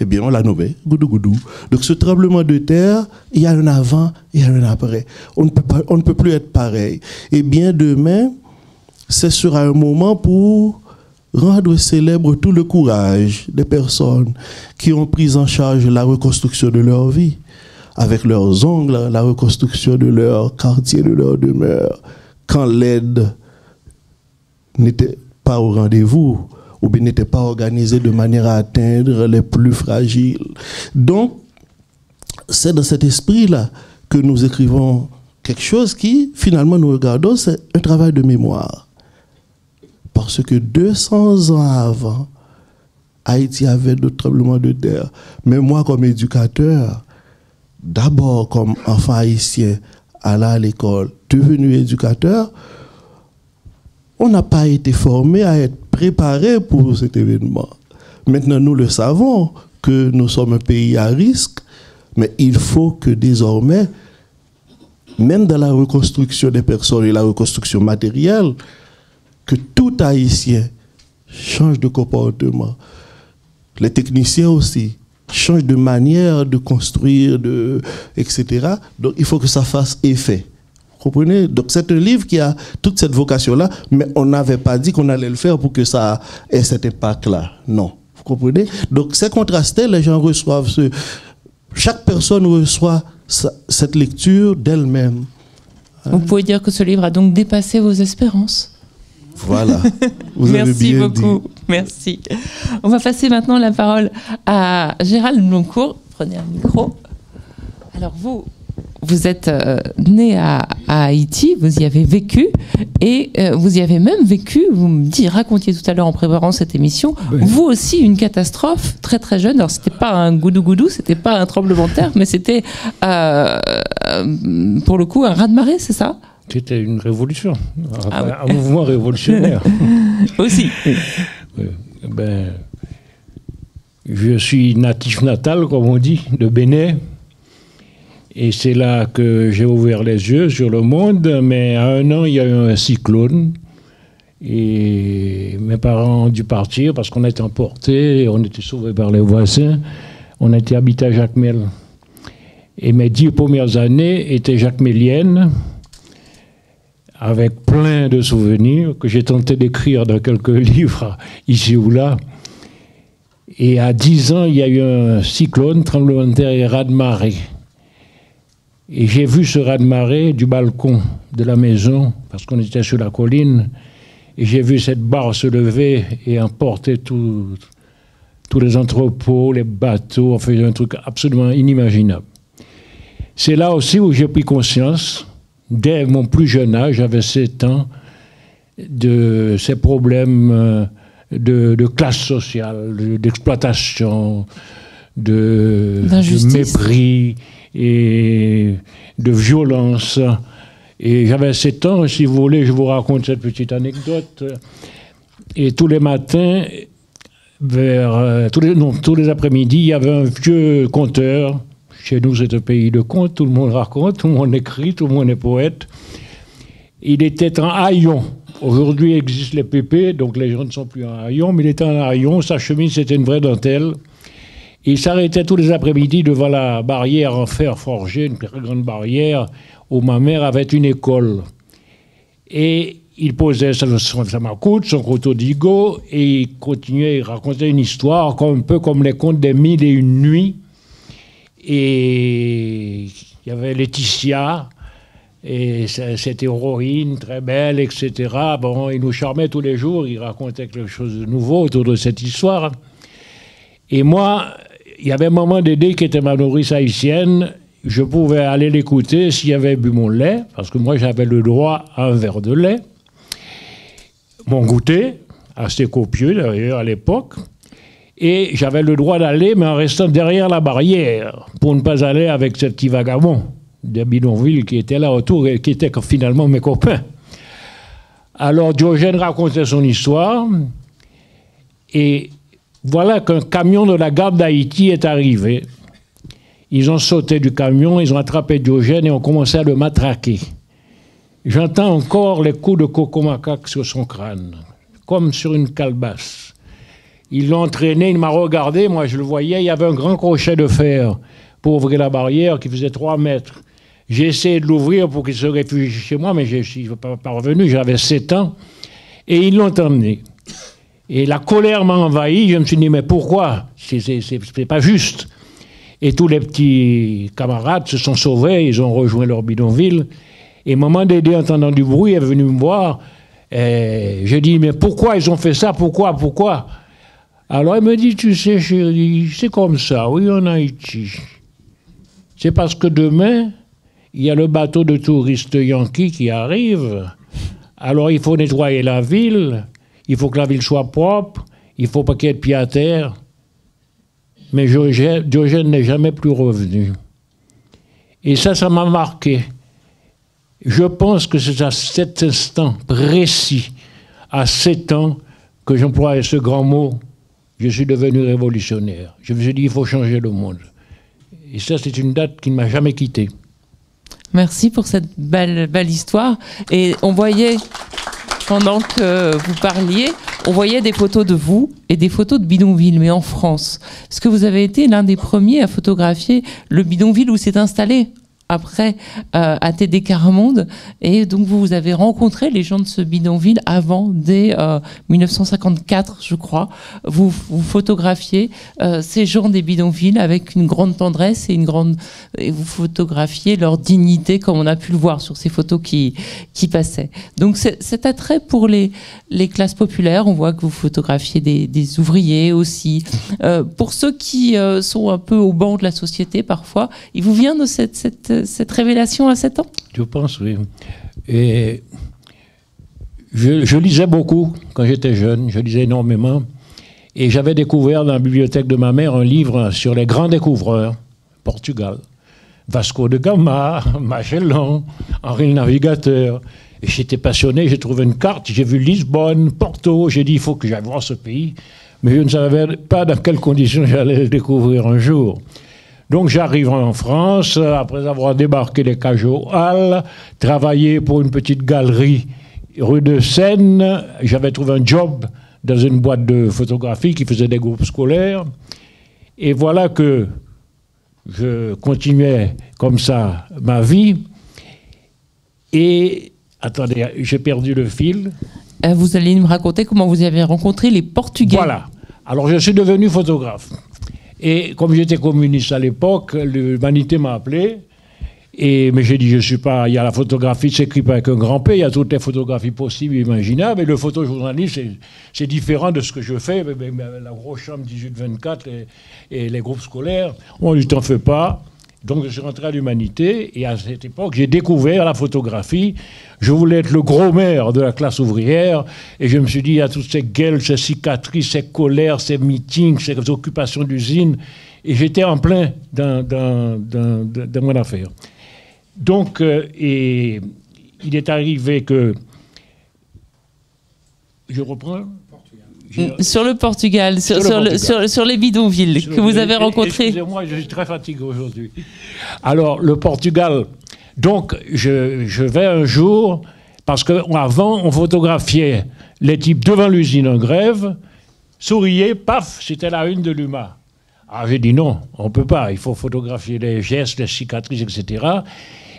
eh bien, on l'a nommé Goudou Goudou. Donc, ce tremblement de terre, il y a un avant, il y a un après. On ne peut plus être pareil. Eh bien, demain, ce sera un moment pour rendre célèbre tout le courage des personnes qui ont pris en charge la reconstruction de leur vie, avec leurs ongles, la reconstruction de leur quartier, de leur demeure, quand l'aide n'était pas au rendez-vous, ou bien n'était pas organisée de manière à atteindre les plus fragiles. Donc, c'est dans cet esprit-là que nous écrivons quelque chose qui, finalement, nous regardons, c'est un travail de mémoire. Parce que 200 ans avant, Haïti avait d'autres tremblements de terre. Mais moi, comme éducateur, d'abord comme enfant haïtien, allant à l'école, devenu éducateur, on n'a pas été formé à être préparé pour cet événement. Maintenant, nous le savons que nous sommes un pays à risque, mais il faut que désormais, même dans la reconstruction des personnes et la reconstruction matérielle, que tout Haïtien change de comportement. Les techniciens aussi changent de manière de construire, etc. Donc, il faut que ça fasse effet. Vous comprenez? Donc, c'est un livre qui a toute cette vocation-là, mais on n'avait pas dit qu'on allait le faire pour que ça ait cet impact-là. Non. Vous comprenez? Donc, c'est contrasté, les gens reçoivent chaque personne reçoit cette lecture d'elle-même. Vous pouvez dire que ce livre a donc dépassé vos espérances. Voilà. Vous avez Merci bien beaucoup. dit. Merci. On va passer maintenant la parole à Gérald Bloncourt. Prenez un micro. Alors vous êtes né à Haïti, vous y avez vécu et vous y avez même vécu, vous me racontiez tout à l'heure en préparant cette émission, vous aussi une catastrophe très très jeune. Alors c'était pas un goudou-goudou, c'était pas un tremblement de terre, mais c'était pour le coup un raz-de-marée, c'est ça? C'était une révolution, un mouvement révolutionnaire. Aussi. Je suis natif natal, comme on dit, de Bénin. Et c'est là que j'ai ouvert les yeux sur le monde. Mais à 1 an, il y a eu un cyclone. Et mes parents ont dû partir parce qu'on était emportés, on était sauvés par les voisins. On était habité à Jacmel. Et mes 10 premières années étaient jacméliennes, avec plein de souvenirs que j'ai tenté d'écrire dans quelques livres ici ou là. Et à 10 ans, il y a eu un cyclone, tremblement de terre et raz-de-marée. Et j'ai vu ce raz-de-marée du balcon de la maison, parce qu'on était sur la colline, et j'ai vu cette barre se lever et emporter tous les entrepôts, les bateaux, on faisait un truc absolument inimaginable. C'est là aussi où j'ai pris conscience, dès mon plus jeune âge, j'avais 7 ans, de ces problèmes de classe sociale, d'exploitation, de mépris et de violence. Et j'avais 7 ans, si vous voulez, je vous raconte cette petite anecdote. Et tous les matins, tous les après-midi, il y avait un vieux conteur. Chez nous, c'est un pays de contes, tout le monde raconte, tout le monde écrit, tout le monde est poète. Il était en haillon. Aujourd'hui, existent les pépés, donc les gens ne sont plus en haillon, mais il était en haillon, sa chemise, c'était une vraie dentelle. Il s'arrêtait tous les après-midi devant la barrière en fer forgé, une très grande barrière, où ma mère avait une école. Et il posait sa macoute, son couteau d'igo, et il continuait, il racontait une histoire, un peu comme les contes des 1001 nuits. Et il y avait Laetitia, et cette héroïne très belle, etc. Bon, il nous charmait tous les jours, il racontait quelque chose de nouveau autour de cette histoire. Et moi, il y avait Maman Dédé qui était ma nourrice haïtienne, je pouvais aller l'écouter s'il avait bu mon lait, parce que moi j'avais le droit à un verre de lait, mon goûter, assez copieux d'ailleurs à l'époque. Et j'avais le droit d'aller, mais en restant derrière la barrière, pour ne pas aller avec ces petits vagabonds des bidonvilles qui étaient là autour et qui étaient finalement mes copains. Alors Diogène racontait son histoire, et voilà qu'un camion de la garde d'Haïti est arrivé. Ils ont sauté du camion, ils ont attrapé Diogène et ont commencé à le matraquer. J'entends encore les coups de coco macaque sur son crâne, comme sur une calebasse. Ils l'ont entraîné, il m'a regardé, moi je le voyais, il y avait un grand crochet de fer pour ouvrir la barrière qui faisait 3 mètres. J'ai essayé de l'ouvrir pour qu'il se réfugie chez moi, mais je ne suis pas revenu, j'avais 7 ans. Et ils l'ont emmené. Et la colère m'a envahi, je me suis dit, mais pourquoi? C'est pas juste. Et tous les petits camarades se sont sauvés, ils ont rejoint leur bidonville. Et maman Dédé, entendant du bruit, est venue me voir. Et j'ai dit, mais pourquoi ils ont fait ça? Pourquoi? Alors elle me dit, tu sais chérie, c'est comme ça, oui, en Haïti. C'est parce que demain, il y a le bateau de touristes Yankee qui arrive. Alors il faut nettoyer la ville, il faut que la ville soit propre, il faut pas qu'il y ait de pied à terre. Mais Diogène n'est jamais plus revenu. Et ça m'a marqué. Je pense que c'est à cet instant précis, à 7 ans, que j'emploie ce grand mot. Je suis devenu révolutionnaire. Je me suis dit, il faut changer le monde. Et ça, c'est une date qui ne m'a jamais quitté. Merci pour cette belle histoire. Et on voyait, pendant que vous parliez, on voyait des photos de vous et des photos de bidonville, mais en France. Parce que vous avez été l'un des premiers à photographier le bidonville où s'est installé après ATD Caramonde. Et donc vous avez rencontré les gens de ce bidonville avant, dès 1954, je crois. Vous photographiez ces gens des bidonvilles avec une grande tendresse et vous photographiez leur dignité, comme on a pu le voir sur ces photos qui passaient. Donc cet attrait pour les classes populaires, on voit que vous photographiez des ouvriers aussi. Pour ceux qui sont un peu au banc de la société parfois, il vous vient de cette révélation à 7 ans? Je pense, oui. Et je lisais beaucoup quand j'étais jeune, je lisais énormément. Et j'avais découvert dans la bibliothèque de ma mère un livre sur les grands découvreurs, Portugal. Vasco de Gama, Magellan, Henri le Navigateur. Et j'étais passionné, j'ai trouvé une carte, j'ai vu Lisbonne, Porto, j'ai dit il faut que j'aille voir ce pays. Mais je ne savais pas dans quelles conditions j'allais le découvrir un jour. Donc j'arrive en France, après avoir débarqué les Cajots Halles, travaillé pour une petite galerie rue de Seine. J'avais trouvé un job dans une boîte de photographie qui faisait des groupes scolaires. Et voilà que je continuais comme ça ma vie. Et, attendez, j'ai perdu le fil. Vous allez me raconter comment vous avez rencontré les Portugais. Voilà. Alors je suis devenu photographe. Et comme j'étais communiste à l'époque, l'humanité m'a appelé. Mais j'ai dit, je ne suis pas... Il y a la photographie, s'écrit pas avec un grand P, il y a toutes les photographies possibles et imaginables. Et le photojournaliste, c'est différent de ce que je fais. La grosse chambre 18-24 et les groupes scolaires, on ne t'en fait pas. Donc je suis rentré à l'humanité. Et à cette époque, j'ai découvert la photographie. Je voulais être le gros maire de la classe ouvrière. Et je me suis dit, il y a toutes ces gueules, ces cicatrices, ces colères, ces meetings, ces occupations d'usine. Et j'étais en plein dans mon affaire. Donc, et il est arrivé que... Je reprends. Sur le Portugal, sur les bidonvilles que vous avez rencontrés. Excusez-moi, je suis très fatigué aujourd'hui. Alors, le Portugal. Donc, je vais un jour, parce qu'avant, on photographiait les types devant l'usine en grève, souriaient, paf, c'était la une de l'UMA. Alors, j'ai dit non, on ne peut pas, il faut photographier les gestes, les cicatrices, etc.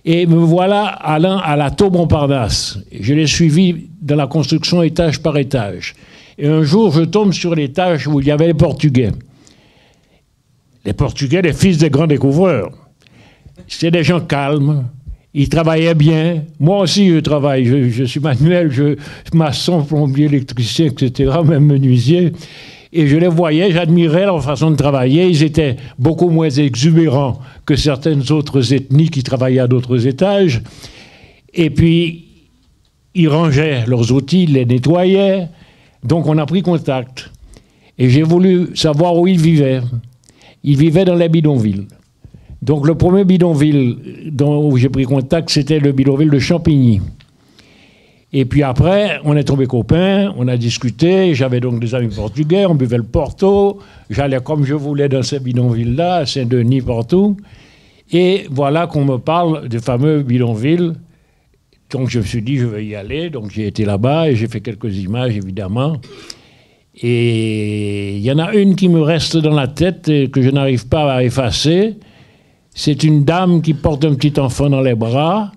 Et me voilà allant à la tour Montparnasse. Je l'ai suivi dans la construction étage par étage. Et un jour, je tombe sur l'étage où il y avait les Portugais. Les Portugais, les fils des grands découvreurs. C'est des gens calmes, ils travaillaient bien. Moi aussi, je travaille. Je suis manuel, maçon, plombier, électricien, etc., même menuisier. Et je les voyais, j'admirais leur façon de travailler. Ils étaient beaucoup moins exubérants que certaines autres ethnies qui travaillaient à d'autres étages. Et puis, ils rangeaient leurs outils, ils les nettoyaient. Donc on a pris contact. Et j'ai voulu savoir où ils vivaient. Ils vivaient dans les bidonvilles. Donc le premier bidonville où j'ai pris contact, c'était le bidonville de Champigny. Et puis après, on est tombés copains, on a discuté, j'avais donc des amis portugais, on buvait le Porto, j'allais comme je voulais dans ces bidonvilles-là, à Saint-Denis, partout. Et voilà qu'on me parle des fameux bidonvilles. Donc je me suis dit, je vais y aller. Donc j'ai été là-bas et j'ai fait quelques images, évidemment. Et il y en a une qui me reste dans la tête et que je n'arrive pas à effacer. C'est une dame qui porte un petit enfant dans les bras.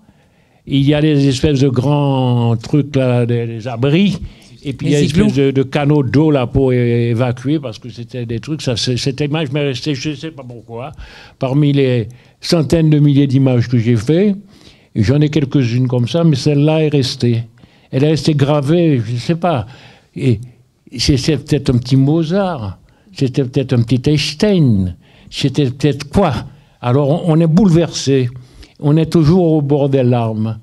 Il y a des espèces de grands trucs, là, des abris. Et puis il y a une espèce de canaux d'eau là pour évacuer, parce que c'était des trucs. Cette image m'est restée, je ne sais pas pourquoi, parmi les centaines de milliers d'images que j'ai fait. J'en ai quelques-unes comme ça, mais celle-là est restée. Elle est restée gravée, je ne sais pas. Et c'était peut-être un petit Mozart, c'était peut-être un petit Einstein, c'était peut-être quoi? Alors on est bouleversé, on est toujours au bord des larmes.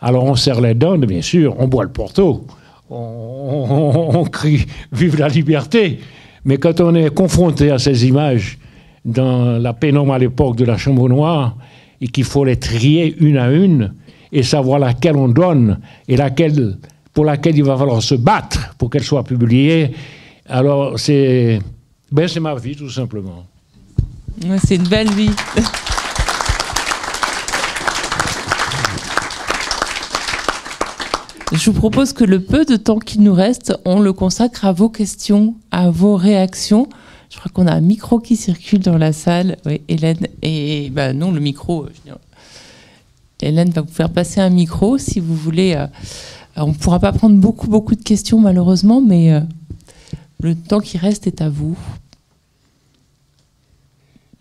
Alors on serre les dents, bien sûr, on boit le Porto, on crie « Vive la liberté !» Mais quand on est confronté à ces images dans la pénombre à l'époque de la Chambre noire, et qu'il faut les trier une à une, et savoir laquelle on donne, et pour laquelle il va falloir se battre pour qu'elle soit publiée, alors c'est ma vie, tout simplement. Ouais, c'est une belle vie. Je vous propose que le peu de temps qu'il nous reste, on le consacre à vos questions, à vos réactions. Je crois qu'on a un micro qui circule dans la salle. Oui, Hélène. Et non, le micro. Hélène va vous faire passer un micro si vous voulez. On ne pourra pas prendre beaucoup de questions malheureusement, mais le temps qui reste est à vous.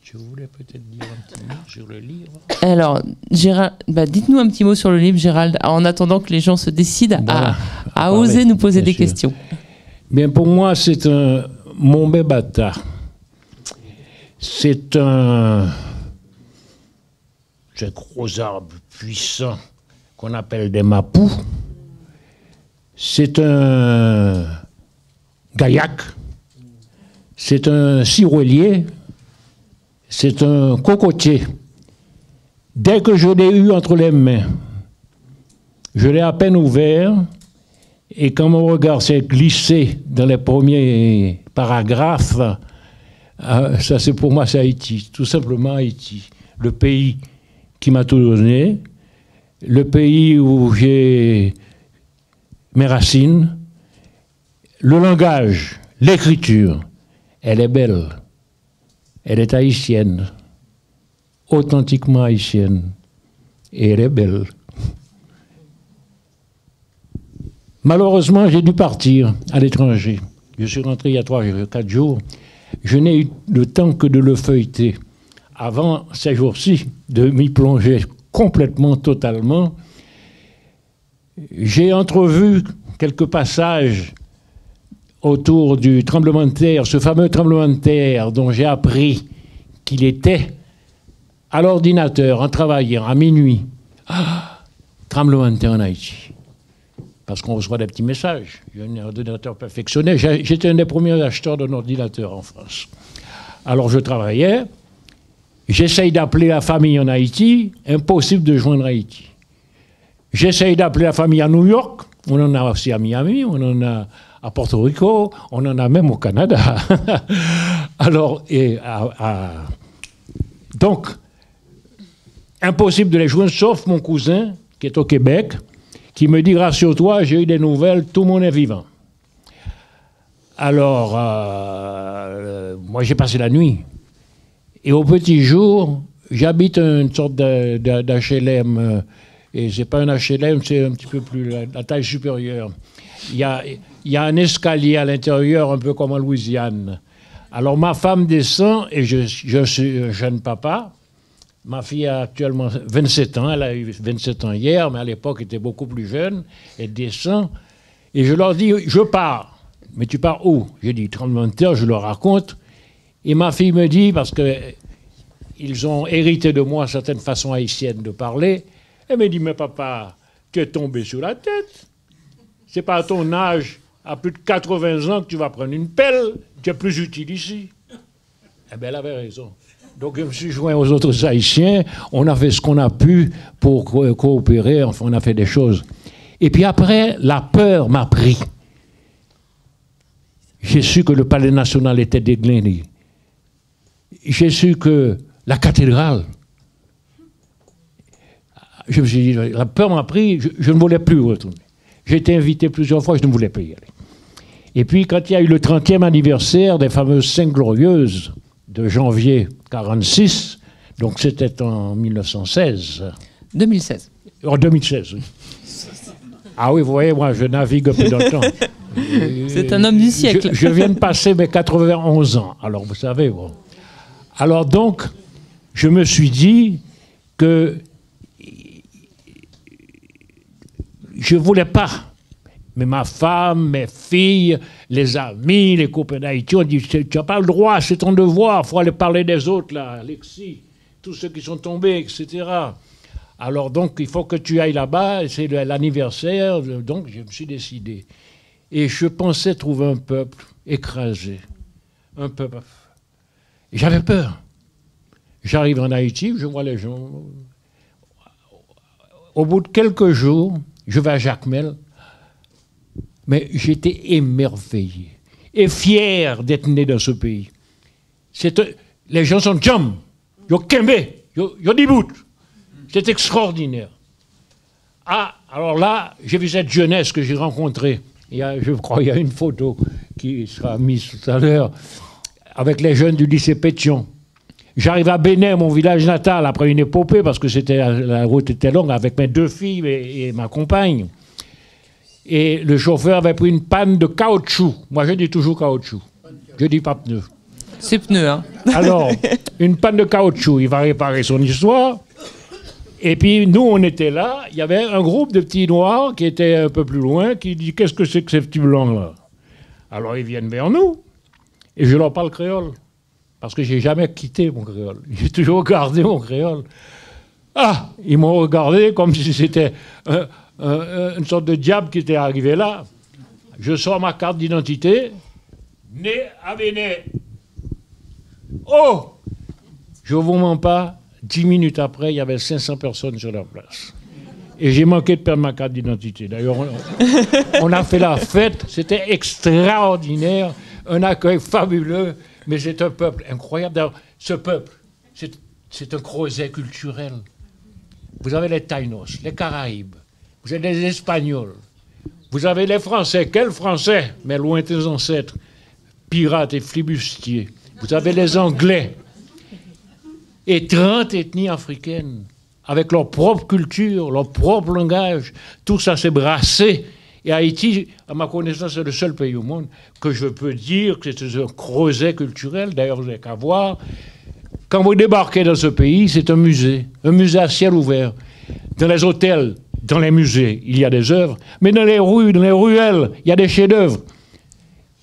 Je voulais peut-être dire un petit mot sur le livre. Alors, Gérald, dites-nous un petit mot sur le livre, Gérald, en attendant que les gens se décident à oser nous poser des questions. Bien, pour moi, c'est un Mombé-Bata. C'est un gros arbre puissant qu'on appelle des mapous. C'est un gaillac. C'est un ciroulier. C'est un cocotier. Dès que je l'ai eu entre les mains, je l'ai à peine ouvert, et quand mon regard s'est glissé dans les premiers paragraphes, ça c'est pour moi, c'est Haïti, tout simplement Haïti. Le pays qui m'a tout donné, le pays où j'ai mes racines, le langage, l'écriture, elle est belle. Elle est haïtienne, authentiquement haïtienne, et elle est belle. Malheureusement, j'ai dû partir à l'étranger. Je suis rentré il y a 3-4 jours. Je n'ai eu le temps que de le feuilleter. Avant ces jours-ci, de m'y plonger complètement, totalement. J'ai entrevu quelques passages autour du tremblement de terre, ce fameux tremblement de terre dont j'ai appris qu'il était à l'ordinateur, en travaillant, à minuit. Tremblement de terre en Haïti. Parce qu'on reçoit des petits messages. J'ai un ordinateur perfectionné. J'étais un des premiers acheteurs d'un ordinateur en France. Alors je travaillais. J'essaye d'appeler la famille en Haïti. Impossible de joindre Haïti. J'essaye d'appeler la famille à New York. On en a aussi à Miami. On en a à Porto Rico, on en a même au Canada. Alors, donc, impossible de les joindre, sauf mon cousin, qui est au Québec, qui me dit, rassure-toi, j'ai eu des nouvelles, tout le monde est vivant. Alors, moi j'ai passé la nuit. Et au petit jour, j'habite une sorte d'HLM, et c'est pas un HLM, c'est un petit peu plus la taille supérieure. Il y a un escalier à l'intérieur, un peu comme en Louisiane. Alors ma femme descend, et je suis un jeune papa. Ma fille a actuellement 27 ans, elle a eu 27 ans hier, mais à l'époque elle était beaucoup plus jeune. Elle descend, et je leur dis, je pars. Mais tu pars où? J'ai dit, tremblement de terre, je leur raconte. Et ma fille me dit, parce qu'ils ont hérité de moi certaines façons haïtiennes de parler, elle me dit, mais papa, tu es tombé sur la tête. C'est pas à ton âge, à plus de 80 ans, que tu vas prendre une pelle. Tu es plus utile ici. Eh bien, elle avait raison. Donc, je me suis joint aux autres Haïtiens. On a fait ce qu'on a pu pour coopérer. Enfin, on a fait des choses. Et puis après, la peur m'a pris. J'ai su que le palais national était déglingué. J'ai su que la cathédrale... Je me suis dit, la peur m'a pris, je ne voulais plus retourner. J'ai été invité plusieurs fois, je ne voulais pas y aller. Et puis, quand il y a eu le 30e anniversaire des fameuses 5 Glorieuses de janvier 1946, donc c'était en 1916. 2016. En 2016, oui. Ah oui, vous voyez, moi, je navigue un peu dans le temps. C'est un homme du siècle. Je viens de passer mes 91 ans, alors vous savez, bon. Alors donc, je me suis dit que je ne voulais pas. Mais ma femme, mes filles, les amis, les copains d'Haïti ont dit, tu n'as pas le droit, c'est ton devoir, il faut aller parler des autres, là, Alexis, tous ceux qui sont tombés, etc. Alors donc, il faut que tu ailles là-bas, c'est l'anniversaire, donc je me suis décidé. Et je pensais trouver un peuple écrasé, un peuple... Et j'avais peur. J'arrive en Haïti, je vois les gens. Au bout de quelques jours, je vais à Jacmel, mais j'étais émerveillé et fier d'être né dans ce pays. Les gens sont jam, ils kembe, ils dibout. C'est extraordinaire. Ah, alors là, j'ai vu cette jeunesse que j'ai rencontrée. Je crois qu'il y a une photo qui sera mise tout à l'heure avec les jeunes du lycée Pétion. J'arrive à Bénin, mon village natal, après une épopée, parce que la route était longue, avec mes 2 filles et ma compagne. Et le chauffeur avait pris une panne de caoutchouc. Moi, je dis toujours caoutchouc. Je dis pas pneu. C'est pneu, hein. Alors, une panne de caoutchouc, il va réparer son histoire. Et puis, nous, on était là. Il y avait un groupe de petits noirs qui étaient un peu plus loin, qui dit « Qu'est-ce que c'est que ces petits blancs-là » Alors, ils viennent vers nous. Et je leur parle créole. Parce que j'ai jamais quitté mon créole. J'ai toujours gardé mon créole. Ah, ils m'ont regardé comme si c'était une sorte de diable qui était arrivé là. Je sors ma carte d'identité. Né à Bénin. Oh! Je ne vous mens pas, 10 minutes après, il y avait 500 personnes sur leur place. Et j'ai manqué de perdre ma carte d'identité. D'ailleurs, on a fait la fête. C'était extraordinaire. Un accueil fabuleux. Mais c'est un peuple incroyable. D'ailleurs, ce peuple, c'est un creuset culturel. Vous avez les Taïnos, les Caraïbes, vous avez les Espagnols, vous avez les Français. Quels Français? Mes lointains ancêtres, pirates et flibustiers. Vous avez les Anglais. Et 30 ethnies africaines, avec leur propre culture, leur propre langage. Tout ça s'est brassé. Et Haïti, à ma connaissance, c'est le seul pays au monde que je peux dire que c'est un creuset culturel. D'ailleurs, vous n'avez qu'à voir. Quand vous débarquez dans ce pays, c'est un musée à ciel ouvert. Dans les hôtels, dans les musées, il y a des œuvres. Mais dans les rues, dans les ruelles, il y a des chefs-d'œuvre.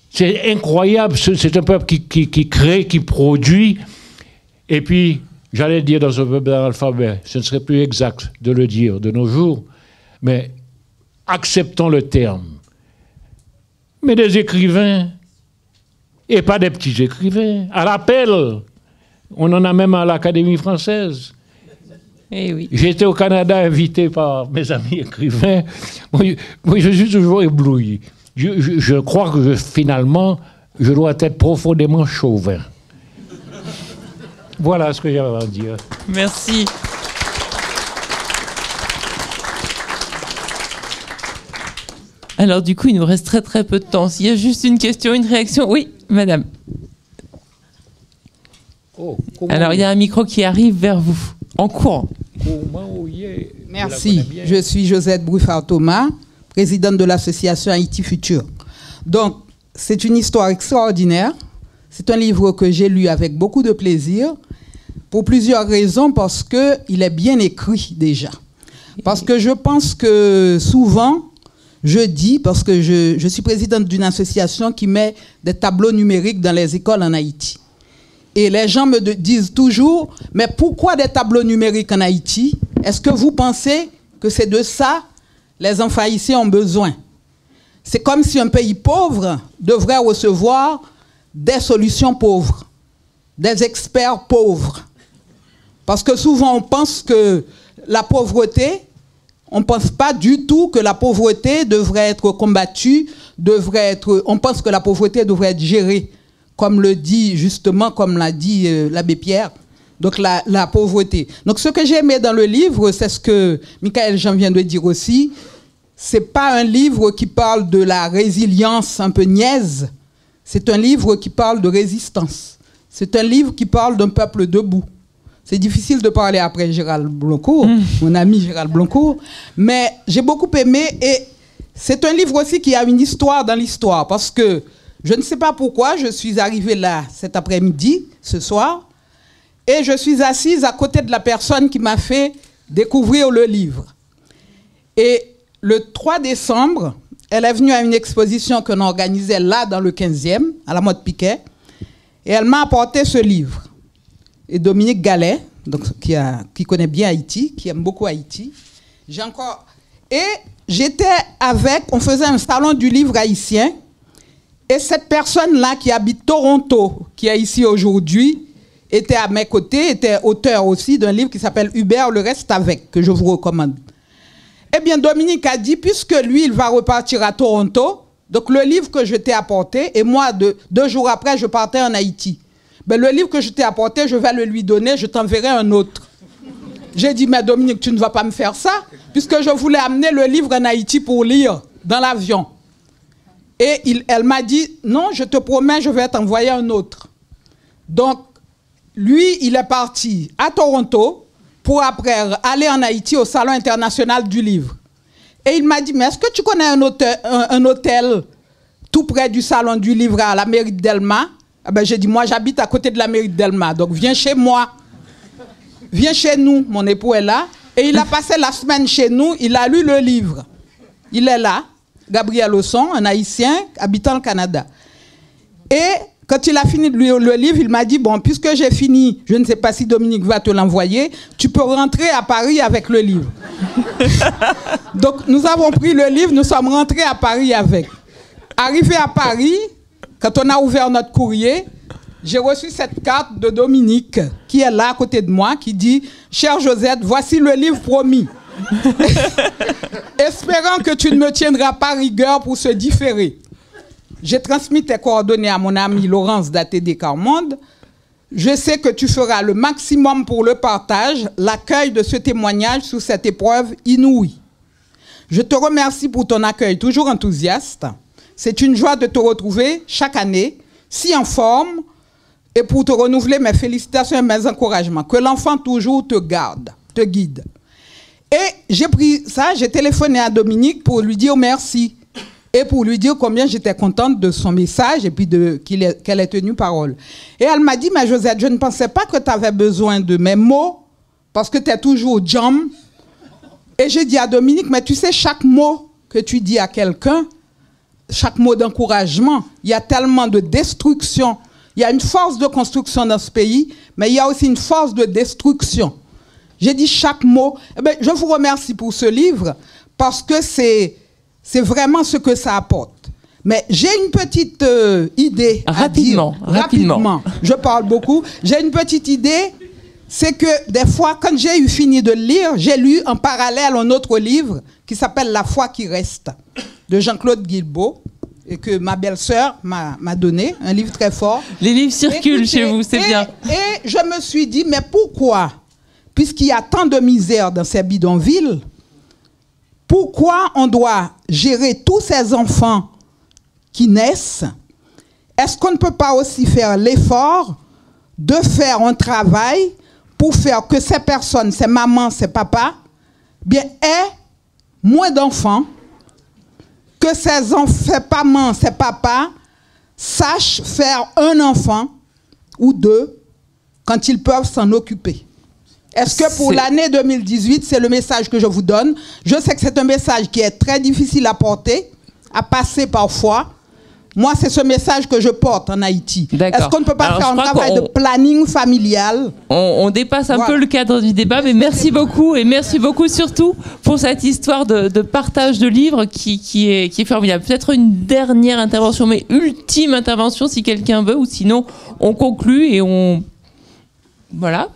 C'est incroyable. C'est un peuple qui crée, qui produit. Et puis, j'allais dire dans un peuple d'alphabet, ce ne serait plus exact de le dire de nos jours, mais acceptons le terme. Mais des écrivains, et pas des petits écrivains, à l'appel. On en a même à l'Académie française. Eh oui. J'étais au Canada invité par mes amis écrivains. Moi, je suis toujours ébloui. Je crois que finalement, je dois être profondément chauvin. Voilà ce que j'avais à dire. Merci. Alors du coup, il nous reste très très peu de temps. S'il y a juste une question, une réaction. Oui, madame. Oh, alors il y a un micro qui arrive vers vous, en courant. Merci. Je suis Josette Bruffard-Thomas, présidente de l'association Haïti Futur. Donc, c'est une histoire extraordinaire. C'est un livre que j'ai lu avec beaucoup de plaisir, pour plusieurs raisons, parce qu'il est bien écrit déjà. Parce que je pense que souvent, je dis, parce que je suis présidente d'une association qui met des tableaux numériques dans les écoles en Haïti. Et les gens me disent toujours, mais pourquoi des tableaux numériques en Haïti? Est-ce que vous pensez que c'est de ça les enfants haïtiens ont besoin? C'est comme si un pays pauvre devrait recevoir des solutions pauvres, des experts pauvres. Parce que souvent on pense que la pauvreté, on ne pense pas du tout que la pauvreté devrait être combattue, on pense que la pauvreté devrait être gérée, comme le dit justement, comme l'a dit l'abbé Pierre, donc la pauvreté. Donc ce que j'ai aimé dans le livre, c'est ce que Michael Jean vient de dire aussi, c'est pas un livre qui parle de la résilience un peu niaise, c'est un livre qui parle de résistance. C'est un livre qui parle d'un peuple debout. C'est difficile de parler après Gérald Blancourt, mon ami Gérald Blancourt, mais j'ai beaucoup aimé, et c'est un livre aussi qui a une histoire dans l'histoire, parce que je ne sais pas pourquoi, je suis arrivée là cet après-midi, ce soir, et je suis assise à côté de la personne qui m'a fait découvrir le livre. Et le 3 décembre, elle est venue à une exposition qu'on organisait là, dans le 15e, à la Motte Piquet, et elle m'a apporté ce livre. Et Dominique Gallet, donc, qui connaît bien Haïti, qui aime beaucoup Haïti. Et j'étais on faisait un salon du livre haïtien, et cette personne-là qui habite Toronto, qui est ici aujourd'hui, était à mes côtés, était auteur aussi d'un livre qui s'appelle Hubert, le reste avec, que je vous recommande. Eh bien, Dominique a dit, puisque lui, il va repartir à Toronto, donc le livre que je t'ai apporté, et moi, 2 jours après, je partais en Haïti. Ben, le livre que je t'ai apporté, je vais le lui donner, je t'enverrai un autre. J'ai dit, mais Dominique, tu ne vas pas me faire ça, puisque je voulais amener le livre en Haïti pour lire dans l'avion. Et elle m'a dit, non, je te promets, je vais t'envoyer un autre. Donc, lui, il est parti à Toronto pour après aller en Haïti au Salon international du livre. Et il m'a dit, mais est-ce que tu connais un hôtel tout près du Salon du livre à la mairie de Delma? Ah ben, j'ai dit, moi, j'habite à côté de la mairie de Delma, donc viens chez moi. Viens chez nous, mon époux est là. Et il a passé la semaine chez nous, il a lu le livre. Il est là, Gabriel Osson, un Haïtien habitant le Canada. Et quand il a fini de lire le livre, il m'a dit, bon, puisque j'ai fini, je ne sais pas si Dominique va te l'envoyer, tu peux rentrer à Paris avec le livre. Donc, nous avons pris le livre, nous sommes rentrés à Paris avec. Arrivé à Paris, quand on a ouvert notre courrier, j'ai reçu cette carte de Dominique, qui est là à côté de moi, qui dit « Chère Josette, voici le livre promis. Espérant que tu ne me tiendras pas rigueur pour ce différé. » J'ai transmis tes coordonnées à mon ami Laurence d'ATD Carmonde. Je sais que tu feras le maximum pour le partage, l'accueil de ce témoignage sous cette épreuve inouïe. Je te remercie pour ton accueil toujours enthousiaste. C'est une joie de te retrouver chaque année, si en forme, et pour te renouveler mes félicitations et mes encouragements. Que l'enfant toujours te garde, te guide. Et j'ai pris ça, j'ai téléphoné à Dominique pour lui dire merci. Et pour lui dire combien j'étais contente de son message et puis qu'elle ait tenu parole. Et elle m'a dit, mais Josette, je ne pensais pas que tu avais besoin de mes mots, parce que tu es toujours jam. Et j'ai dit à Dominique, mais tu sais, chaque mot que tu dis à quelqu'un, chaque mot d'encouragement, il y a tellement de destruction. Il y a une force de construction dans ce pays, mais il y a aussi une force de destruction. J'ai dit chaque mot. Eh bien, je vous remercie pour ce livre, parce que c'est vraiment ce que ça apporte. Mais j'ai une petite idée rapidement. Je parle beaucoup. J'ai une petite idée, c'est que des fois, quand j'ai eu fini de le lire, j'ai lu en parallèle un autre livre qui s'appelle « La foi qui reste » de Jean-Claude Guilbeault, et que ma belle-sœur m'a donné, un livre très fort. Les livres circulent chez vous, c'est bien. Et je me suis dit, mais pourquoi, puisqu'il y a tant de misère dans ces bidonvilles, pourquoi on doit gérer tous ces enfants qui naissent? Est-ce qu'on ne peut pas aussi faire l'effort de faire un travail pour faire que ces personnes, ces mamans, ces papas, bien, aient moins d'enfants, que ces mamans, ces papas sachent faire un enfant ou 2 quand ils peuvent s'en occuper? Est-ce que pour l'année 2018, c'est le message que je vous donne? Je sais que c'est un message qui est très difficile à porter, à passer parfois. Moi, c'est ce message que je porte en Haïti. Est-ce qu'on ne peut pas faire un travail de planning familial? On dépasse un peu le cadre du débat, mais merci beaucoup. Et merci beaucoup surtout pour cette histoire de partage de livres qui est formidable. Peut-être une dernière intervention, mais ultime intervention si quelqu'un veut, ou sinon on conclut et on... Voilà.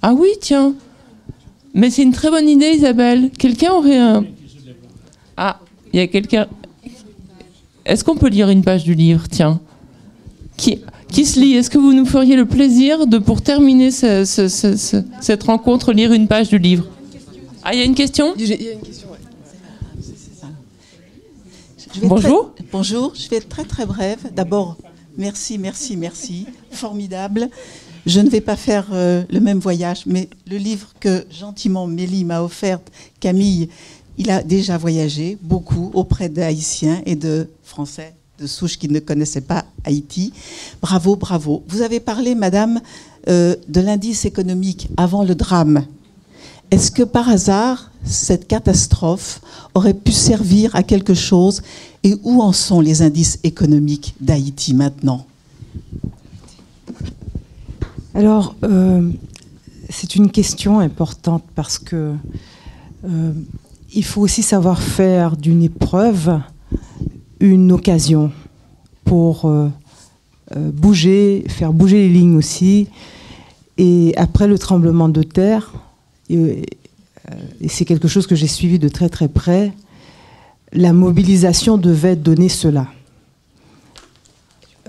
Ah oui, tiens. Mais c'est une très bonne idée, Isabelle. Quelqu'un aurait un... Ah, il y a quelqu'un... Est-ce qu'on peut lire une page du livre, tiens? Qui se lit? Est-ce que vous nous feriez le plaisir de, pour terminer cette rencontre, lire une page du livre? Ah, il y a une question? Il y a une question, ouais. Bonjour. Bonjour, je vais être très très brève. D'abord, merci, formidable. Je ne vais pas faire le même voyage, mais le livre que gentiment Mélie m'a offert, Camille, il a déjà voyagé beaucoup auprès d'Haïtiens et de Français de souche qui ne connaissaient pas Haïti. Bravo, bravo. Vous avez parlé, madame, de l'indice économique avant le drame. Est-ce que par hasard, cette catastrophe aurait pu servir à quelque chose? Et où en sont les indices économiques d'Haïti maintenant? Alors, c'est une question importante parce que il faut aussi savoir faire d'une épreuve une occasion pour faire bouger les lignes aussi. Et après le tremblement de terre, et c'est quelque chose que j'ai suivi de très très près, la mobilisation devait donner cela.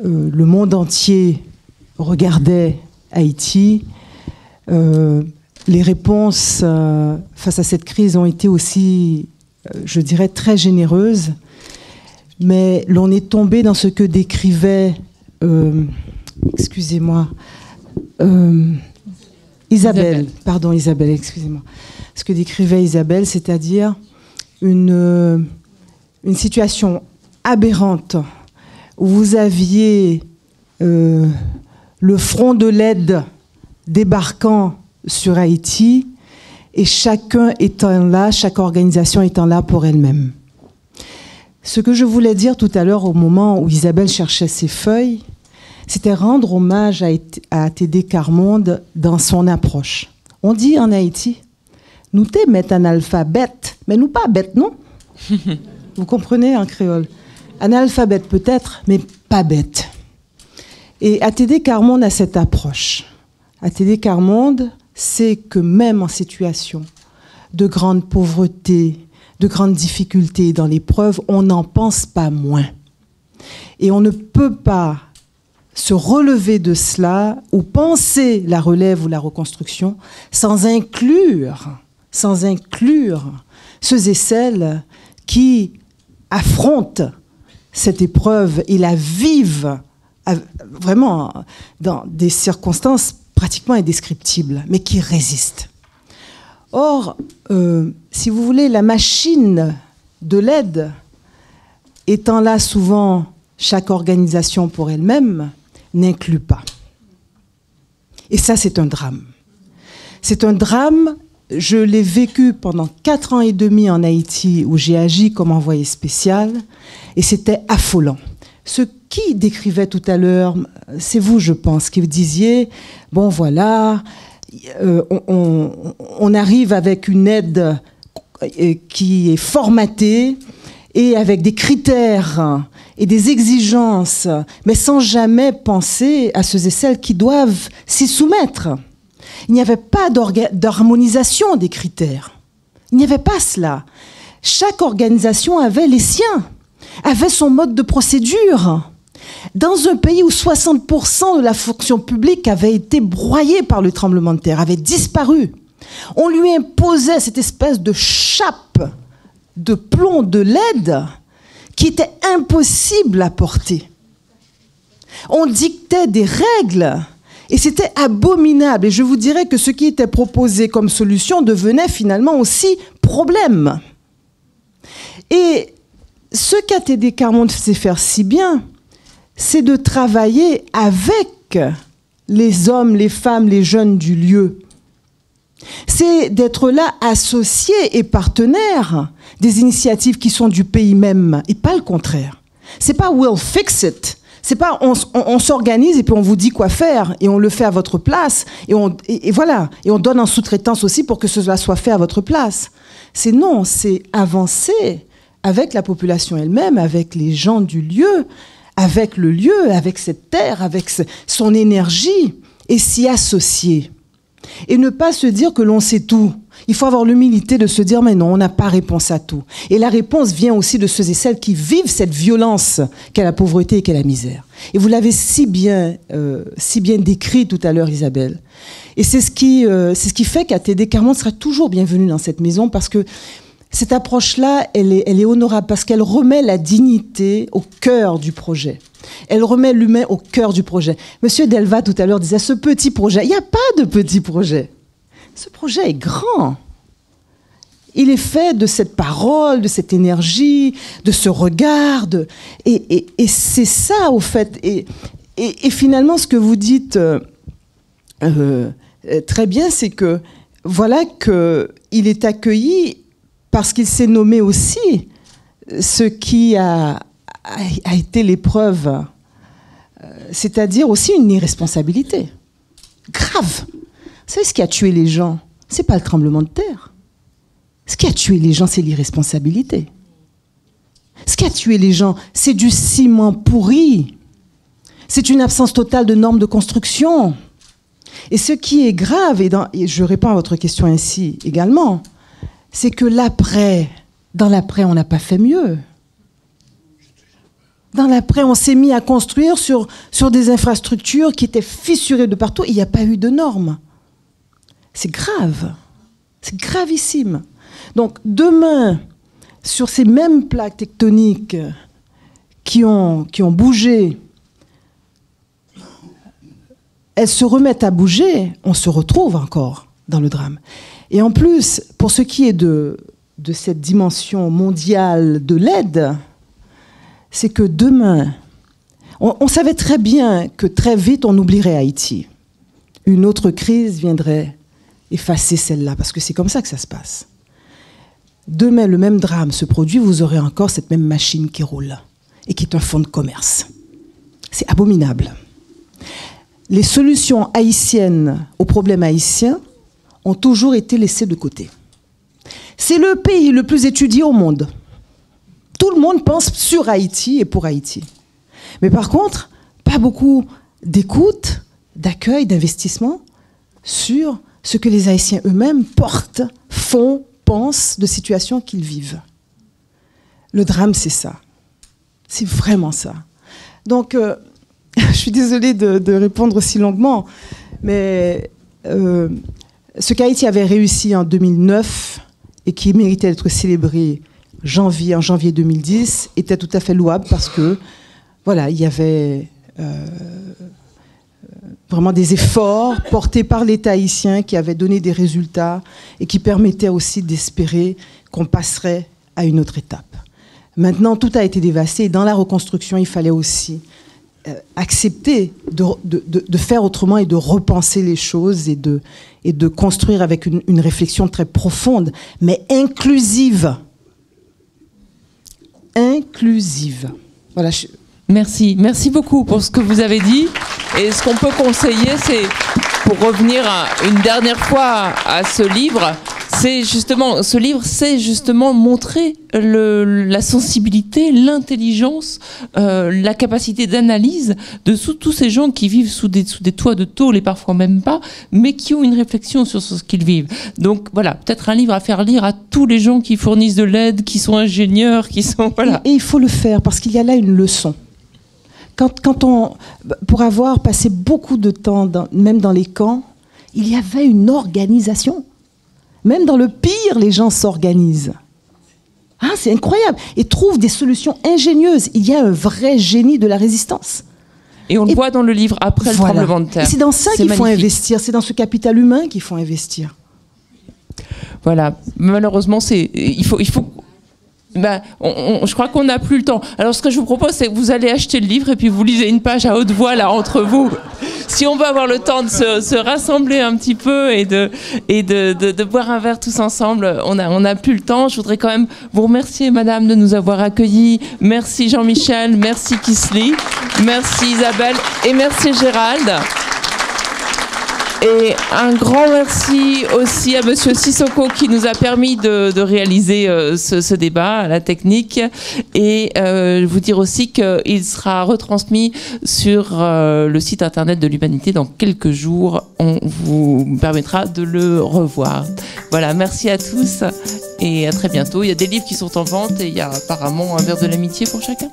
Le monde entier regardait Haïti. Les réponses face à cette crise ont été aussi, je dirais, très généreuses. Mais l'on est tombé dans ce que décrivait, Isabelle, excusez-moi. Ce que décrivait Isabelle, c'est-à-dire une situation aberrante où vous aviez le front de l'aide débarquant sur Haïti et chacun étant là, chaque organisation étant là pour elle-même. Ce que je voulais dire tout à l'heure au moment où Isabelle cherchait ses feuilles, c'était rendre hommage à Tédé Carmonde dans son approche. On dit en Haïti, nous t'aimons analphabète, mais nous pas bête, non? Vous comprenez en créole? Analphabète peut-être, mais pas bête. Et Tédé Carmonde a cette approche. Tédé Carmonde sait que même en situation de grande pauvreté, de grandes difficultés dans l'épreuve, on n'en pense pas moins. Et on ne peut pas se relever de cela ou penser la relève ou la reconstruction sans inclure ceux et celles qui affrontent cette épreuve et la vivent vraiment dans des circonstances pratiquement indescriptibles, mais qui résistent. Or, si vous voulez, la machine de l'aide étant là souvent chaque organisation pour elle-même, n'inclut pas. Et ça, c'est un drame. C'est un drame, je l'ai vécu pendant 4 ans et demi en Haïti, où j'ai agi comme envoyé spécial, et c'était affolant. Ce qui décrivait tout à l'heure, c'est vous, je pense, qui vous disiez, bon voilà, on arrive avec une aide qui est formatée et avec des critères et des exigences, mais sans jamais penser à ceux et celles qui doivent s'y soumettre. Il n'y avait pas d'harmonisation des critères. Il n'y avait pas cela. Chaque organisation avait les siens, avait son mode de procédure. Dans un pays où 60% de la fonction publique avait été broyée par le tremblement de terre, avait disparu, on lui imposait cette espèce de chape de plomb de l'aide qui était impossible à porter. On dictait des règles et c'était abominable. Et je vous dirais que ce qui était proposé comme solution devenait finalement aussi problème. Et ce qu'Tédé Carmonde sait faire si bien, c'est de travailler avec les hommes, les femmes, les jeunes du lieu. C'est d'être là associé et partenaire des initiatives qui sont du pays même, et pas le contraire. C'est pas « we'll fix it ». C'est pas on s'organise et puis on vous dit quoi faire et on le fait à votre place et voilà. Et on donne en sous-traitance aussi pour que cela soit fait à votre place. C'est non, c'est avancer avec la population elle-même, avec les gens du lieu, avec le lieu, avec cette terre, avec son énergie et s'y associer. Et ne pas se dire que l'on sait tout. Il faut avoir l'humilité de se dire, mais non, on n'a pas réponse à tout. Et la réponse vient aussi de ceux et celles qui vivent cette violence qu'est la pauvreté et qu'est la misère. Et vous l'avez si bien décrit tout à l'heure, Isabelle. Et c'est ce qui fait qu'Tédé Carmonde sera toujours bienvenue dans cette maison, parce que Cette approche-là, elle est honorable parce qu'elle remet la dignité au cœur du projet. Elle remet l'humain au cœur du projet. Monsieur Delva, tout à l'heure, disait, ce petit projet, il n'y a pas de petit projet. Ce projet est grand. Il est fait de cette parole, de cette énergie, de ce regard. Et c'est ça, au fait. Et finalement, ce que vous dites très bien, c'est que voilà qu'il est accueilli parce qu'il s'est nommé aussi ce qui a été l'épreuve, c'est-à-dire aussi une irresponsabilité grave. Vous savez, ce qui a tué les gens, c'est pas le tremblement de terre. Ce qui a tué les gens, c'est l'irresponsabilité. Ce qui a tué les gens, c'est du ciment pourri. C'est une absence totale de normes de construction. Et ce qui est grave, et je réponds à votre question ainsi également, c'est que dans l'après, on n'a pas fait mieux. Dans l'après, on s'est mis à construire sur des infrastructures qui étaient fissurées de partout. Il n'y a pas eu de normes. C'est grave. C'est gravissime. Donc, demain, sur ces mêmes plaques tectoniques qui ont bougé, elles se remettent à bouger, on se retrouve encore dans le drame. Et en plus, pour ce qui est de cette dimension mondiale de l'aide, c'est que demain, on savait très bien que très vite, on oublierait Haïti. Une autre crise viendrait effacer celle-là, parce que c'est comme ça que ça se passe. Demain, le même drame se produit, vous aurez encore cette même machine qui roule, et qui est un fonds de commerce. C'est abominable. Les solutions haïtiennes aux problèmes haïtiens ont toujours été laissées de côté. C'est le pays le plus étudié au monde. Tout le monde pense sur Haïti et pour Haïti. Mais par contre, pas beaucoup d'écoute, d'accueil, d'investissement sur ce que les Haïtiens eux-mêmes portent, font, pensent de situations qu'ils vivent. Le drame, c'est ça. C'est vraiment ça. Donc, je suis désolée de répondre aussi longuement, mais ce qu'Haïti avait réussi en 2009 et qui méritait d'être célébré en janvier 2010 était tout à fait louable parce que, voilà, il y avait vraiment des efforts portés par l'État haïtien qui avaient donné des résultats et qui permettaient aussi d'espérer qu'on passerait à une autre étape. Maintenant, tout a été dévasté et dans la reconstruction, il fallait aussi accepter de faire autrement et de repenser les choses et de construire avec une réflexion très profonde, mais inclusive. Inclusive. Voilà. Merci beaucoup pour ce que vous avez dit. Et ce qu'on peut conseiller, c'est, pour revenir une dernière fois à ce livre, ce livre, c'est justement montrer la sensibilité, l'intelligence, la capacité d'analyse de tous ces gens qui vivent sous des toits de tôle et parfois même pas, mais qui ont une réflexion sur ce qu'ils vivent. Donc voilà, peut-être un livre à faire lire à tous les gens qui fournissent de l'aide, qui sont ingénieurs, qui sont... Voilà. Et il faut le faire parce qu'il y a là une leçon. Pour avoir passé beaucoup de temps, même dans les camps, il y avait une organisation. Même dans le pire, les gens s'organisent. Ah, c'est incroyable. Et trouvent des solutions ingénieuses. Il y a un vrai génie de la résistance. Et on le voit dans le livre après le tremblement de terre. Et c'est dans ça qu'il faut investir. C'est dans ce capital humain qu'il faut investir. Voilà. Malheureusement, il faut je crois qu'on n'a plus le temps. Alors, ce que je vous propose, c'est que vous allez acheter le livre et puis vous lisez une page à haute voix là entre vous. Si on veut avoir le temps de se rassembler un petit peu et de boire un verre tous ensemble, on n'a plus le temps. Je voudrais quand même vous remercier, madame, de nous avoir accueillis. Merci Jean-Michel, merci Kisly, merci Isabelle et merci Gérald. Et un grand merci aussi à monsieur Sissoko qui nous a permis de réaliser ce débat à la technique. Et vous dire aussi qu'il sera retransmis sur le site internet de l'Humanité dans quelques jours. On vous permettra de le revoir. Voilà, merci à tous et à très bientôt. Il y a des livres qui sont en vente et il y a apparemment un verre de l'amitié pour chacun.